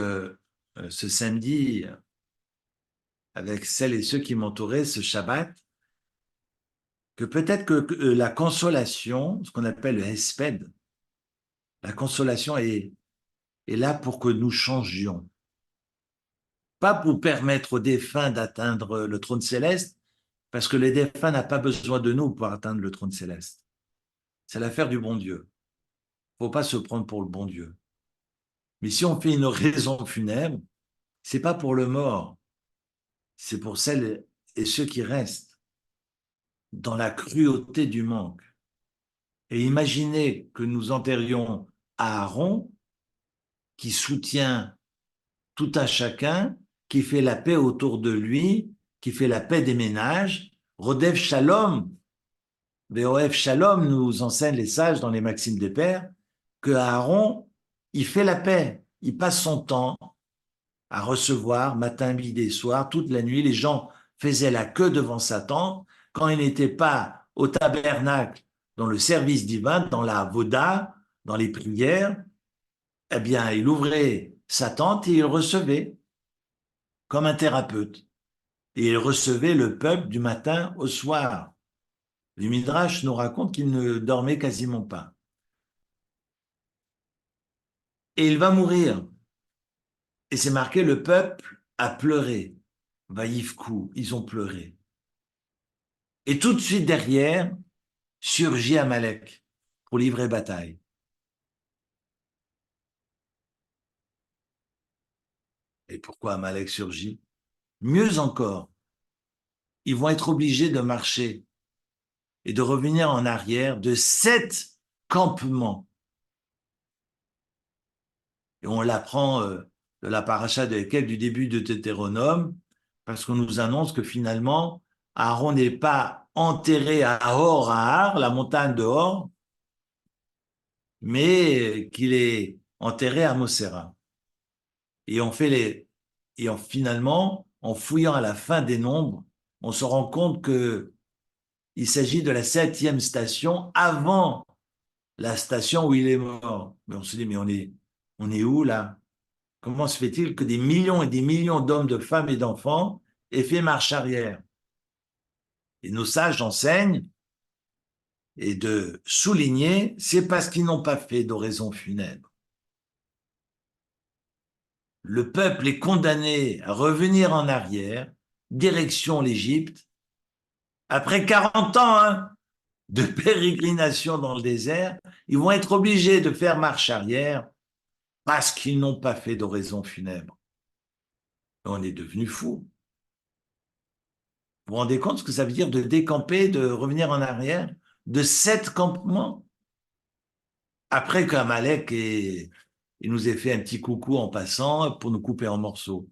ce samedi avec celles et ceux qui m'entouraient ce Shabbat, que peut-être que la consolation, ce qu'on appelle le hesped, la consolation est là pour que nous changions. Pas pour permettre aux défunts d'atteindre le trône céleste, parce que les défunts n'ont pas besoin de nous pour atteindre le trône céleste. C'est l'affaire du bon Dieu. Il ne faut pas se prendre pour le bon Dieu. Mais si on fait une raison funèbre, c'est pas pour le mort, c'est pour celles et ceux qui restent dans la cruauté du manque. Et imaginez que nous enterrions Aaron, qui soutient tout un chacun, qui fait la paix autour de lui, qui fait la paix des ménages. Rodef Shalom, VOF Shalom, nous enseignent les sages dans les Maximes des Pères, que Aaron, il fait la paix. Il passe son temps à recevoir matin, midi et soir, toute la nuit. Les gens faisaient la queue devant sa tente. Quand il n'était pas au tabernacle, dans le service divin, dans la voda, dans les prières, eh bien, il ouvrait sa tente et il recevait, comme un thérapeute. Et il recevait le peuple du matin au soir. Le Midrash nous raconte qu'il ne dormait quasiment pas. Et il va mourir. Et c'est marqué, le peuple a pleuré. Vaïfkou, ils ont pleuré. Et tout de suite derrière, surgit Amalek pour livrer bataille. Et pourquoi Amalek surgit? Mieux encore, ils vont être obligés de marcher et de revenir en arrière de 7 campements. Et on l'apprend de la paracha de Hékel du début de Deutéronome, parce qu'on nous annonce que finalement, Aaron n'est pas enterré à Hor, la montagne de Hor, mais qu'il est enterré à Mosera. Et finalement, en fouillant à la fin des nombres, on se rend compte que il s'agit de la 7e station avant la station où il est mort. Mais on se dit, mais on est où là? Comment se fait-il que des millions et des millions d'hommes, de femmes et d'enfants aient fait marche arrière? Et nos sages enseignent et de souligner, c'est parce qu'ils n'ont pas fait d'oraison funèbre. Le peuple est condamné à revenir en arrière, direction l'Égypte, après 40 ans de pérégrination dans le désert, ils vont être obligés de faire marche arrière parce qu'ils n'ont pas fait d'oraison funèbre. On est devenu fou. Vous vous rendez compte ce que ça veut dire de décamper, de revenir en arrière, de 7 campements? Après qu'Amalek il nous ait fait un petit coucou en passant pour nous couper en morceaux.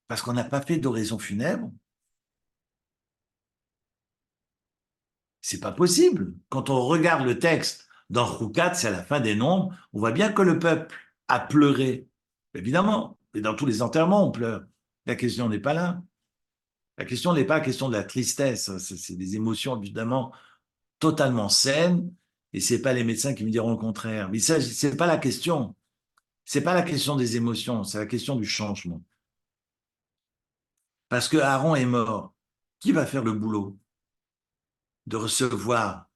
Parce qu'on n'a pas fait d'oraison funèbre. C'est pas possible. Quand on regarde le texte dans Roukat, c'est à la fin des nombres, on voit bien que le peuple a pleuré. Évidemment. Et dans tous les enterrements, on pleure. La question n'est pas là. La question n'est pas la question de la tristesse. C'est des émotions, évidemment, totalement saines. Et c'est pas les médecins qui me diront le contraire. Mais ça, c'est pas la question. C'est pas la question des émotions. C'est la question du changement. Parce que Aaron est mort. Qui va faire le boulot de recevoir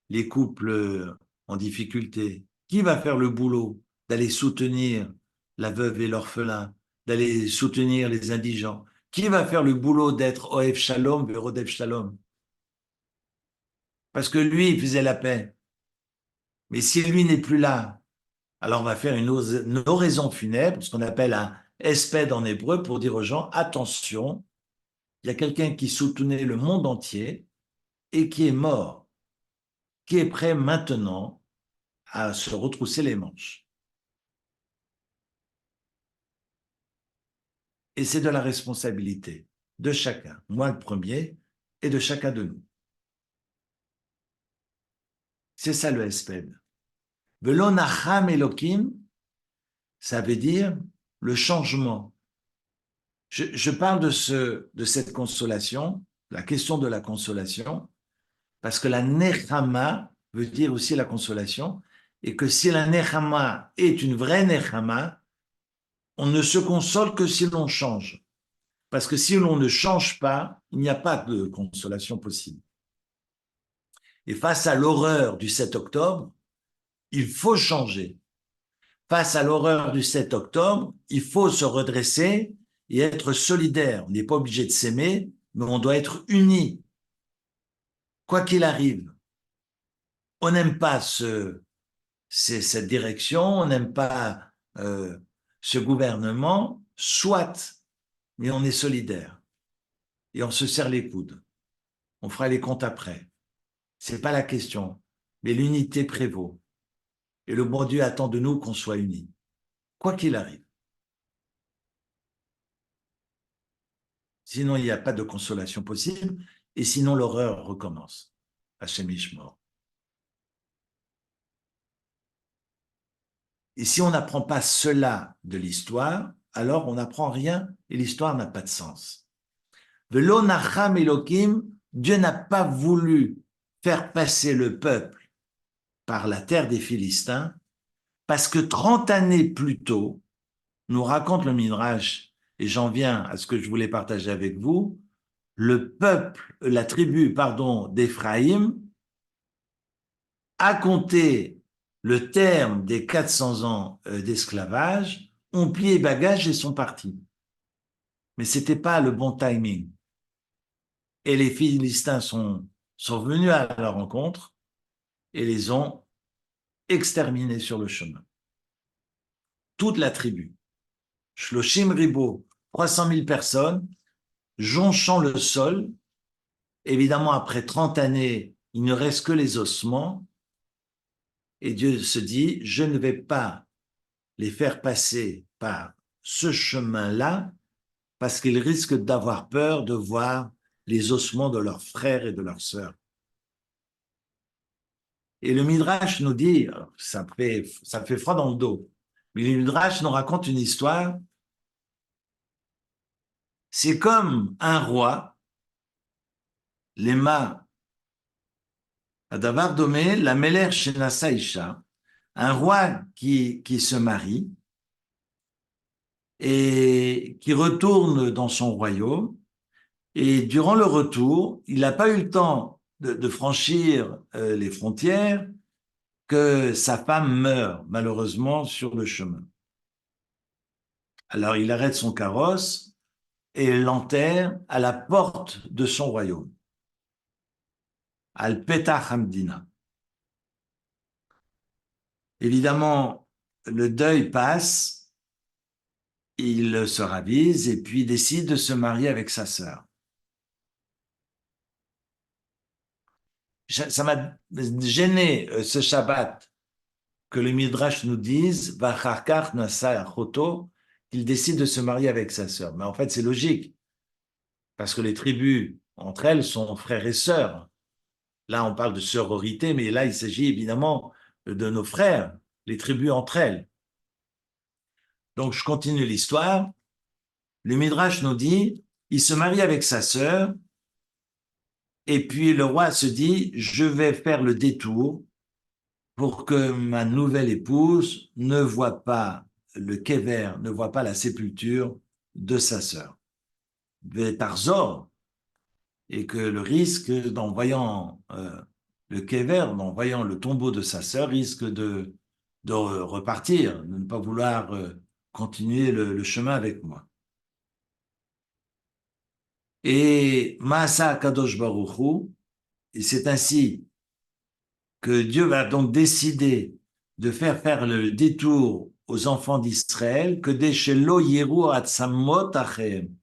les couples en difficulté? Qui va faire le boulot d'aller soutenir la veuve et l'orphelin? d'aller soutenir les indigents? Qui va faire le boulot d'être Oev Shalom, Verodev Shalom? Parce que lui, il faisait la paix. Mais si lui n'est plus là, alors on va faire une oraison funèbre, ce qu'on appelle un espède en hébreu, pour dire aux gens, attention, il y a quelqu'un qui soutenait le monde entier et qui est mort, qui est prêt maintenant à se retrousser les manches. Et c'est de la responsabilité de chacun, moi le premier, et de chacun de nous. C'est ça le espède. Velo nacham Elokim, ça veut dire le changement. Je parle de cette consolation, la question de la consolation, parce que la nechama veut dire aussi la consolation, et que si la nechama est une vraie nechama, on ne se console que si l'on change. Parce que si l'on ne change pas, il n'y a pas de consolation possible. Et face à l'horreur du 7 octobre, il faut changer. Face à l'horreur du 7 octobre, il faut se redresser et être solidaire. On n'est pas obligé de s'aimer, mais on doit être unis. Quoi qu'il arrive, on n'aime pas cette direction, on n'aime pas ce gouvernement, soit, mais on est solidaire. Et on se serre les coudes. On fera les comptes après. C'est pas la question, mais l'unité prévaut. Et le bon Dieu attend de nous qu'on soit unis, quoi qu'il arrive. Sinon, il n'y a pas de consolation possible, et sinon l'horreur recommence. Hachem Ishmor. Et si on n'apprend pas cela de l'histoire, alors on n'apprend rien et l'histoire n'a pas de sens. Velo nacham Elokim, Dieu n'a pas voulu faire passer le peuple par la terre des Philistins, parce que 30 années plus tôt, nous raconte le Midrash, et j'en viens à ce que je voulais partager avec vous, la tribu, d'Éphraïm a compté le terme des 400 ans d'esclavage, ont plié bagages et sont partis. Mais c'était pas le bon timing. Et les Philistins sont venus à leur rencontre et les ont exterminés sur le chemin. Toute la tribu. Shloshim Ribo, 300 000 personnes, jonchant le sol. Évidemment, après 30 années, il ne reste que les ossements. Et Dieu se dit, je ne vais pas les faire passer par ce chemin-là parce qu'ils risquent d'avoir peur de voir les ossements de leurs frères et de leurs sœurs. Et le Midrash nous dit, ça me fait froid dans le dos, mais le Midrash nous raconte une histoire. C'est comme un roi, Lema Adavar Domé, la Meler Shenasa Isha, un roi qui se marie et qui retourne dans son royaume. Et durant le retour, il n'a pas eu le temps de franchir les frontières que sa femme meurt malheureusement sur le chemin. Alors il arrête son carrosse et l'enterre à la porte de son royaume, Al Petach Hamdina. Évidemment, le deuil passe, il se ravise et puis décide de se marier avec sa sœur. Ça m'a gêné ce Shabbat que le Midrash nous dise Vacharkar nasa achoto, qu'il décide de se marier avec sa sœur. Mais en fait, c'est logique, parce que les tribus, entre elles, sont frères et sœurs. Là, on parle de sororité, mais là, il s'agit évidemment de nos frères, les tribus entre elles. Donc, je continue l'histoire. Le Midrash nous dit, il se marie avec sa sœur, et puis le roi se dit, je vais faire le détour pour que ma nouvelle épouse ne voit pas le kéver, ne voit pas la sépulture de sa sœur. Vétarzor, et que le risque, en voyant le kéver, en voyant le tombeau de sa sœur, risque de repartir, de ne pas vouloir continuer le chemin avec moi. Et Maasa Kadosh Baruch Hu, et c'est ainsi que Dieu va donc décider de faire le détour aux enfants d'Israël, que Deshelo Yeru Atsamot Achem,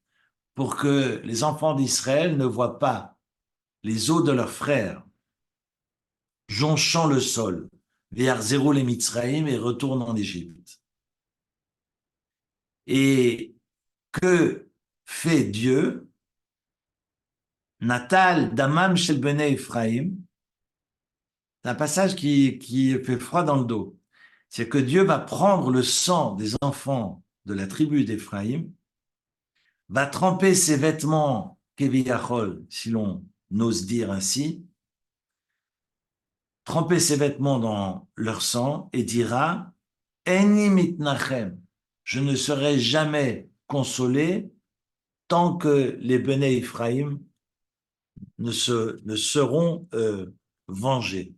pour que les enfants d'Israël ne voient pas les os de leurs frères jonchant le sol, vers Zéro les Mitzraïm et retournent en Égypte. Et que fait Dieu? Natal Damam Shel Bnei Ephraim, c'est un passage qui fait froid dans le dos. C'est que Dieu va prendre le sang des enfants de la tribu d'Éphraïm, va tremper ses vêtements, Keviyachol, si l'on ose dire ainsi, tremper ses vêtements dans leur sang et dira Eni mitnachem, je ne serai jamais consolé tant que les Bnei Ephraim ne seront vengés.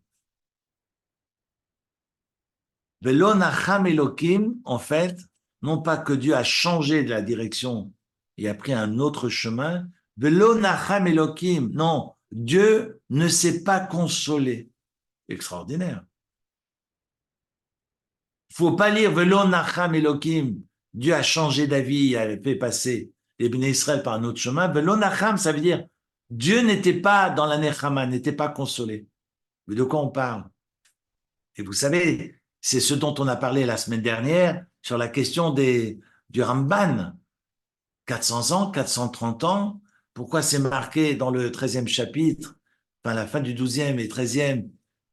Velo nacham Elokim, en fait, non pas que Dieu a changé de la direction et a pris un autre chemin, Velo nacham Elokim, non, Dieu ne s'est pas consolé. Extraordinaire. Il ne faut pas lire Velo nacham Elokim, Dieu a changé d'avis, il a fait passer les Bnei Israël par un autre chemin. Velo nacham, ça veut dire Dieu n'était pas dans la nechama, n'était pas consolé. Mais de quoi on parle? Et vous savez, c'est ce dont on a parlé la semaine dernière sur la question du Ramban. 400 ans, 430 ans, pourquoi c'est marqué dans le 13e chapitre, enfin la fin du 12e et 13e,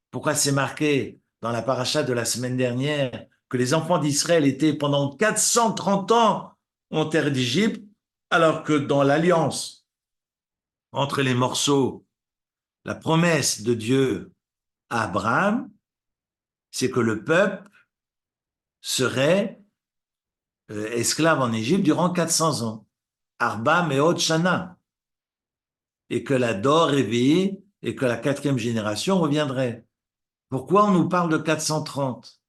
pourquoi c'est marqué dans la paracha de la semaine dernière que les enfants d'Israël étaient pendant 430 ans en terre d'Égypte, alors que dans l'alliance entre les morceaux, la promesse de Dieu à Abraham, c'est que le peuple serait esclave en Égypte durant 400 ans. Arba Meot Shana. Et que la Dor Revi et que la quatrième génération reviendrait. Pourquoi on nous parle de 430?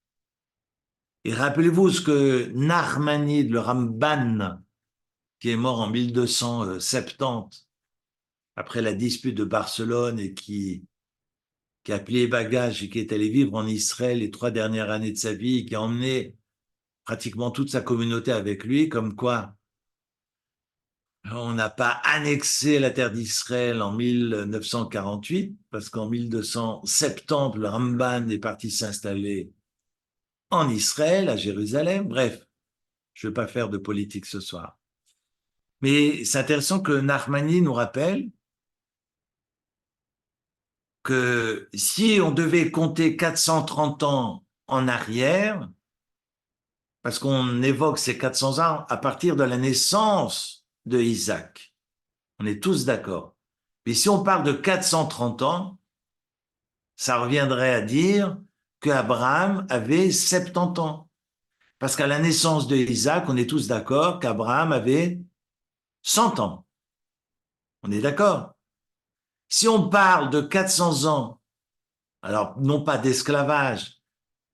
Et rappelez-vous ce que Nachmanide, le Ramban, qui est mort en 1270, après la dispute de Barcelone et qui a plié bagages et qui est allé vivre en Israël les 3 dernières années de sa vie et qui a emmené pratiquement toute sa communauté avec lui, comme quoi on n'a pas annexé la terre d'Israël en 1948, parce qu'en 1270, le Ramban est parti s'installer en Israël, à Jérusalem. Bref, je ne vais pas faire de politique ce soir. Mais c'est intéressant que Nachmani nous rappelle que si on devait compter 430 ans en arrière, parce qu'on évoque ces 400 ans à partir de la naissance de Isaac, on est tous d'accord. Mais si on parle de 430 ans, ça reviendrait à dire qu'Abraham avait 70 ans. Parce qu'à la naissance de Isaac, on est tous d'accord qu'Abraham avait 100 ans. On est d'accord? Si on parle de 400 ans, alors non pas d'esclavage,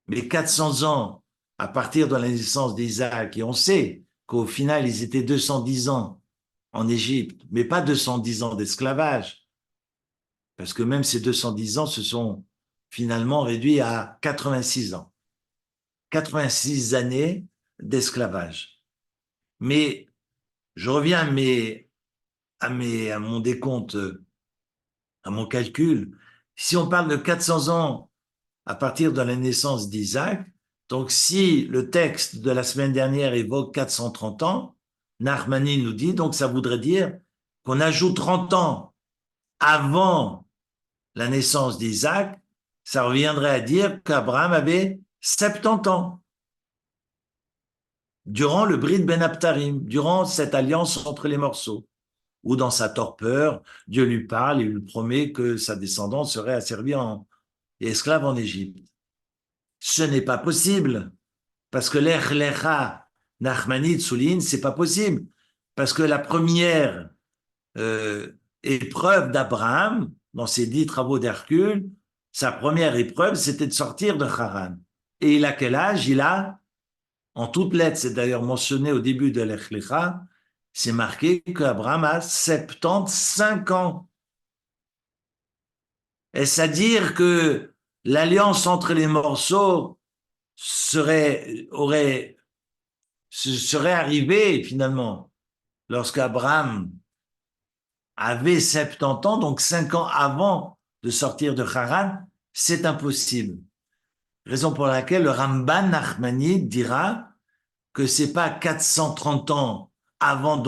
mais 400 ans à partir de la naissance d'Isaac, et on sait qu'au final, ils étaient 210 ans en Égypte, mais pas 210 ans d'esclavage, parce que même ces 210 ans se sont finalement réduits à 86 ans. 86 années d'esclavage. Mais je reviens à mon décompte, à mon calcul. Si on parle de 400 ans à partir de la naissance d'Isaac, donc si le texte de la semaine dernière évoque 430 ans, Nachmani nous dit, donc ça voudrait dire qu'on ajoute 30 ans avant la naissance d'Isaac, ça reviendrait à dire qu'Abraham avait 70 ans. Durant le Brit Ben Abtarim, durant cette alliance entre les morceaux, où dans sa torpeur, Dieu lui parle et lui promet que sa descendance serait asservie en esclave en Égypte. Ce n'est pas possible, parce que l'Ech Lecha Nachmanide souligne, c'est pas possible, parce que la première épreuve d'Abraham, dans ses 10 travaux d'Hercule, sa première épreuve, c'était de sortir de Haran. Et il a quel âge? Il a En toutes lettres, c'est d'ailleurs mentionné au début de Lech Lecha, c'est marqué qu'Abraham a 75 ans. Est-ce à dire que l'alliance entre les morceaux serait arrivée finalement lorsqu'Abraham avait 70 ans, donc 5 ans avant de sortir de Haran? C'est impossible. Raison pour laquelle le Ramban Nachmani dira que c'est pas 430 ans avant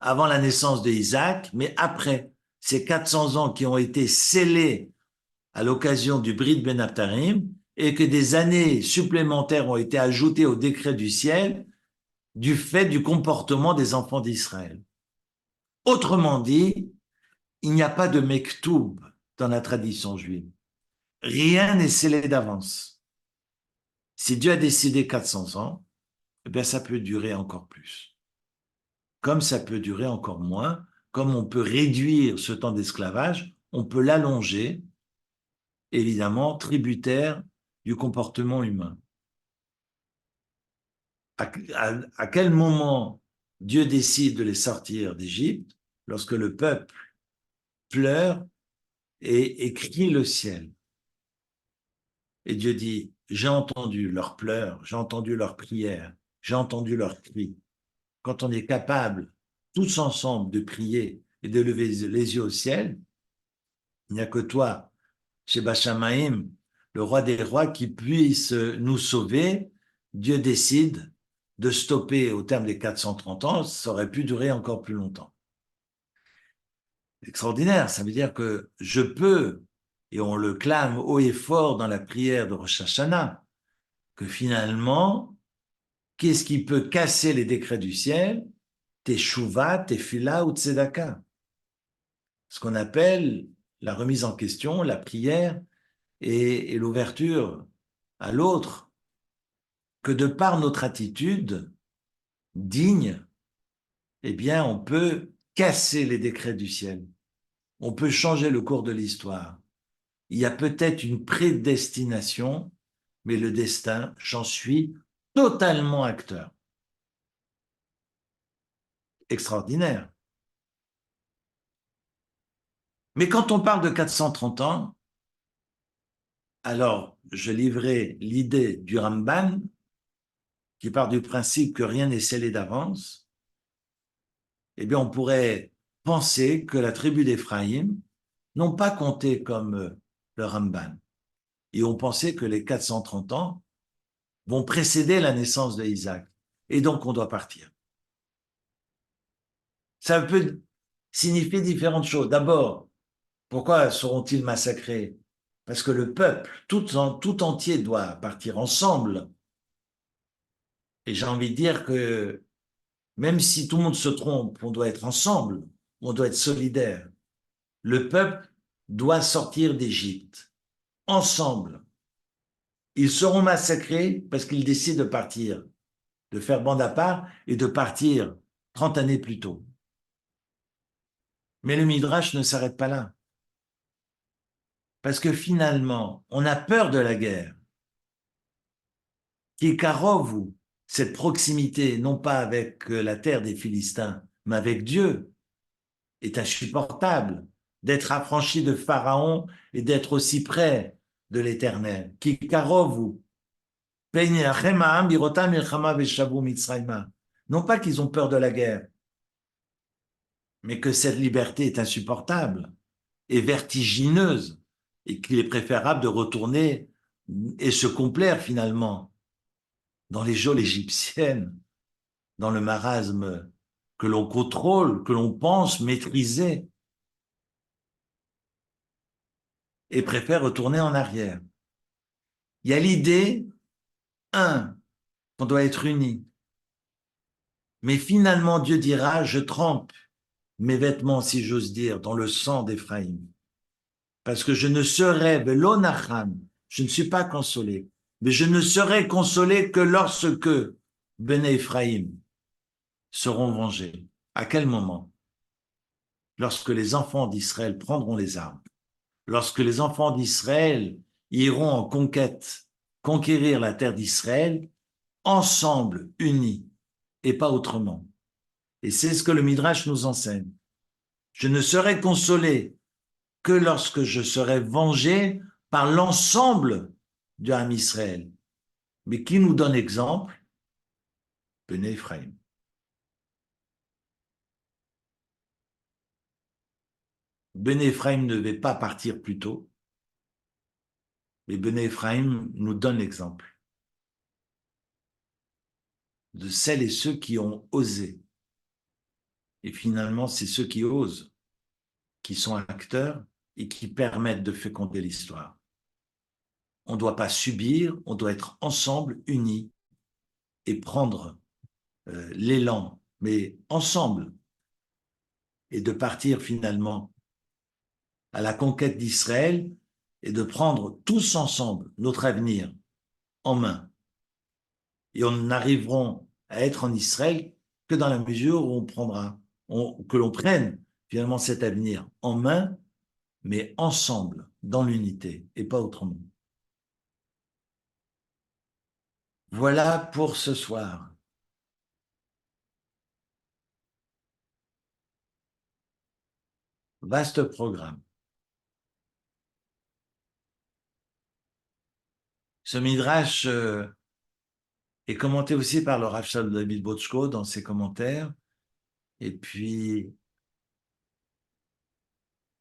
avant la naissance d'Isaac, mais après ces 400 ans qui ont été scellés à l'occasion du Brit Ben Abtarim et que des années supplémentaires ont été ajoutées au décret du ciel du fait du comportement des enfants d'Israël. Autrement dit, il n'y a pas de mektoub dans la tradition juive. Rien n'est scellé d'avance. Si Dieu a décidé 400 ans, eh bien ça peut durer encore plus. Comme ça peut durer encore moins, comme on peut réduire ce temps d'esclavage, on peut l'allonger, évidemment, tributaire du comportement humain. À quel moment Dieu décide de les sortir d'Égypte? Lorsque le peuple pleure et crie le ciel. Et Dieu dit, j'ai entendu leurs pleurs, j'ai entendu leurs prières, j'ai entendu leurs cris. Quand on est capable, tous ensemble, de prier et de lever les yeux au ciel, il n'y a que toi, Sheba Shamaim, le roi des rois, qui puisse nous sauver. Dieu décide de stopper au terme des 430 ans, ça aurait pu durer encore plus longtemps. Extraordinaire, ça veut dire que je peux, et on le clame haut et fort dans la prière de Rosh Hashanah, que finalement, qu'est-ce qui peut casser les décrets du ciel? Teshuvah, Tefila ou Tzedaka. Ce qu'on appelle la remise en question, la prière et l'ouverture à l'autre, que de par notre attitude digne, eh bien, on peut casser les décrets du ciel. On peut changer le cours de l'histoire. Il y a peut-être une prédestination, mais le destin, j'en suis totalement acteur. Extraordinaire. Mais quand on parle de 430 ans, alors je livrai l'idée du Ramban, qui part du principe que rien n'est scellé d'avance. Eh bien, on pourrait penser que la tribu d'Éphraïm n'ont pas compté comme le Ramban. Et on pensait que les 430 ans vont précéder la naissance de Isaac. Et donc, on doit partir. Ça peut signifier différentes choses. D'abord, pourquoi seront-ils massacrés? Parce que le peuple tout entier doit partir ensemble. Et j'ai envie de dire que même si tout le monde se trompe, on doit être ensemble, on doit être solidaire. Le peuple doit sortir d'Égypte, ensemble. Ils seront massacrés parce qu'ils décident de partir, de faire bande à part et de partir 30 années plus tôt. Mais le Midrash ne s'arrête pas là. Parce que finalement, on a peur de la guerre. Kikarovu, cette proximité, non pas avec la terre des Philistins, mais avec Dieu, est insupportable. D'être affranchi de Pharaon et d'être aussi près de l'Éternel. Kikarovu. Non pas qu'ils ont peur de la guerre, mais que cette liberté est insupportable et vertigineuse et qu'il est préférable de retourner et se complaire finalement dans les geôles égyptiennes, dans le marasme que l'on contrôle, que l'on pense maîtriser, et préfère retourner en arrière. Il y a l'idée, qu'on doit être unis. Mais finalement, Dieu dira, je trempe mes vêtements, si j'ose dire, dans le sang d'Éphraïm. Parce que je ne serai, velonachan, je ne suis pas consolé, mais je ne serai consolé que lorsque Béné Éphraïm seront vengés. À quel moment? Lorsque les enfants d'Israël prendront les armes, lorsque les enfants d'Israël iront en conquête, conquérir la terre d'Israël, ensemble, unis, et pas autrement. Et c'est ce que le Midrash nous enseigne. Je ne serai consolé que lorsque je serai vengé par l'ensemble du Ham Israël. Mais qui nous donne exemple? Bnei Ephraim. Bnei Ephraim ne devait pas partir plus tôt, mais Bnei Ephraim nous donne l'exemple de celles et ceux qui ont osé. Et finalement, c'est ceux qui osent, qui sont acteurs et qui permettent de féconder l'histoire. On ne doit pas subir, on doit être ensemble, unis, et prendre l'élan, mais ensemble, et de partir finalement à la conquête d'Israël et de prendre tous ensemble notre avenir en main. Et on n'arriveront à être en Israël que dans la mesure où que l'on prenne finalement cet avenir en main, mais ensemble, dans l'unité, et pas autrement. Voilà pour ce soir. Vaste programme. Ce Midrash est commenté aussi par le Rav Shlomo David Botchko dans ses commentaires. Et puis,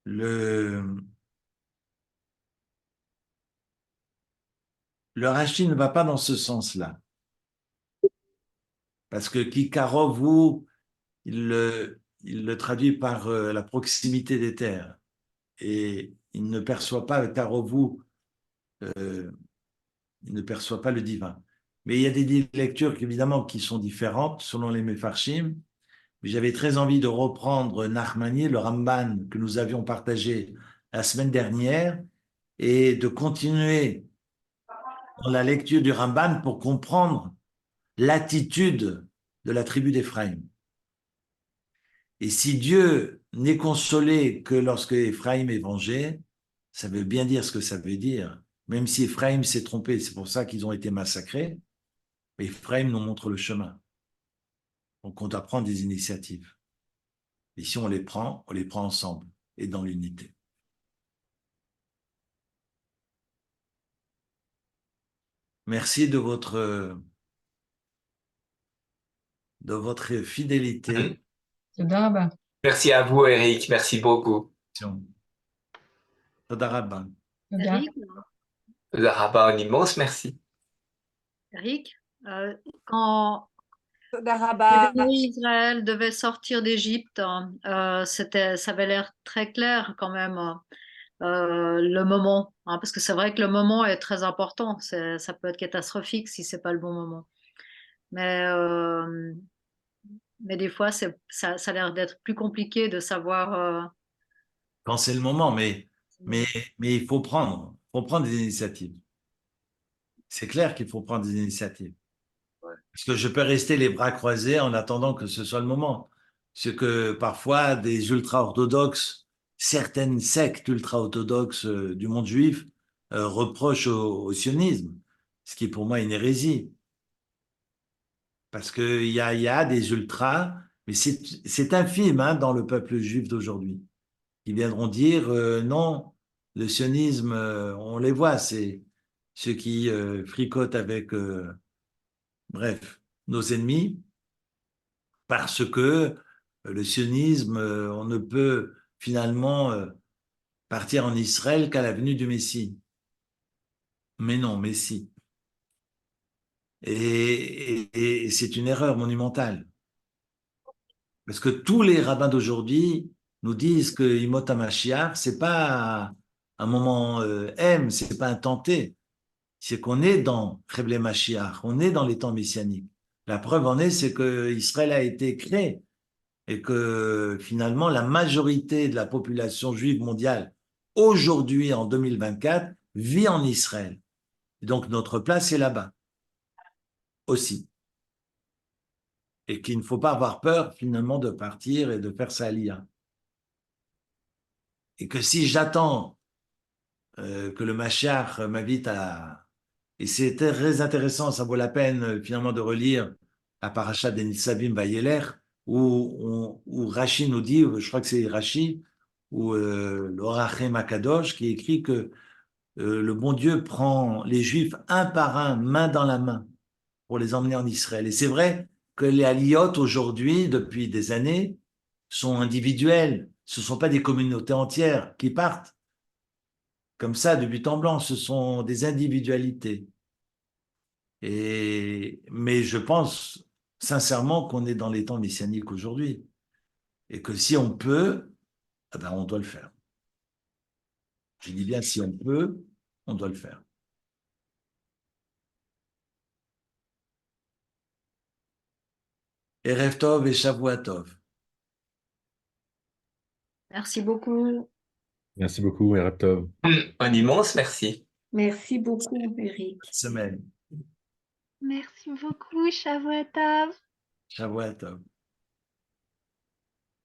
le Rashi ne va pas dans ce sens-là. Parce que Kikarovu, il le traduit par la proximité des terres. Et il ne perçoit pas le Karovu, il ne perçoit pas le divin. Mais il y a des lectures évidemment qui sont différentes selon les Mefarshim. J'avais très envie de reprendre Nachmani, le Ramban que nous avions partagé la semaine dernière, et de continuer dans la lecture du Ramban pour comprendre l'attitude de la tribu d'Éphraïm. Et si Dieu n'est consolé que lorsque Éphraïm est vengé, ça veut bien dire ce que ça veut dire. Même si Éphraïm s'est trompé, c'est pour ça qu'ils ont été massacrés, mais Éphraïm nous montre le chemin. Donc on doit prendre des initiatives. Et si on les prend ensemble et dans l'unité. Merci de votre fidélité. Merci à vous, Eric. Merci beaucoup. תודה רבה. Eric, Un immense merci. Eric, quand תודה les רבה. bénis Israël devaient sortir d'Égypte, ça avait l'air très clair quand même, le moment, hein, parce que c'est vrai que le moment est très important. Ça peut être catastrophique si c'est pas le bon moment. Mais des fois, ça a l'air d'être plus compliqué de savoir. Quand c'est le moment, mais il faut prendre des initiatives. C'est clair qu'il faut prendre des initiatives. Parce que je peux rester les bras croisés en attendant que ce soit le moment. Ce que parfois des ultra-orthodoxes, certaines sectes ultra-orthodoxes du monde juif reprochent au sionisme, ce qui est pour moi une hérésie. Parce qu'il y a des ultras, mais c'est infime hein, dans le peuple juif d'aujourd'hui, qui viendront dire non, le sionisme, on les voit, c'est ceux qui fricotent avec, bref, nos ennemis, parce que le sionisme, on ne peut finalement partir en Israël qu'à la venue du Messie. Mais non, Messie. Et c'est une erreur monumentale. Parce que tous les rabbins d'aujourd'hui nous disent que Imot HaMashiach, c'est pas un moment M, c'est pas un temps T. C'est qu'on est dans Cheblei Mashiach, on est dans les temps messianiques. La preuve en est, c'est que Israël a été créé et que finalement la majorité de la population juive mondiale aujourd'hui en 2024 vit en Israël. Et donc notre place est là-bas aussi. Et qu'il ne faut pas avoir peur finalement de partir et de faire sa alia. Et que si j'attends que le Mashiach m'invite à Et c'est très intéressant, ça vaut la peine finalement de relire la paracha d'Enitzavim Vayeler, où Rashi nous dit, je crois que c'est Rashi, ou l'Orachem Akadosh, qui écrit que le bon Dieu prend les Juifs un par un, main dans la main, pour les emmener en Israël. Et c'est vrai que les aliyot aujourd'hui, depuis des années, sont individuels. Ce ne sont pas des communautés entières qui partent comme ça de but en blanc. Ce sont des individualités. Mais je pense sincèrement qu'on est dans les temps messianiques aujourd'hui. Et que si on peut, eh ben on doit le faire. Je dis bien si on peut, on doit le faire. Erev Tov et Shavua Tov. Merci beaucoup. Merci beaucoup, Erev Tov. Un immense merci. Merci beaucoup, Eric. Semaine. Merci beaucoup, Shavuot Tov. Shavua Tov.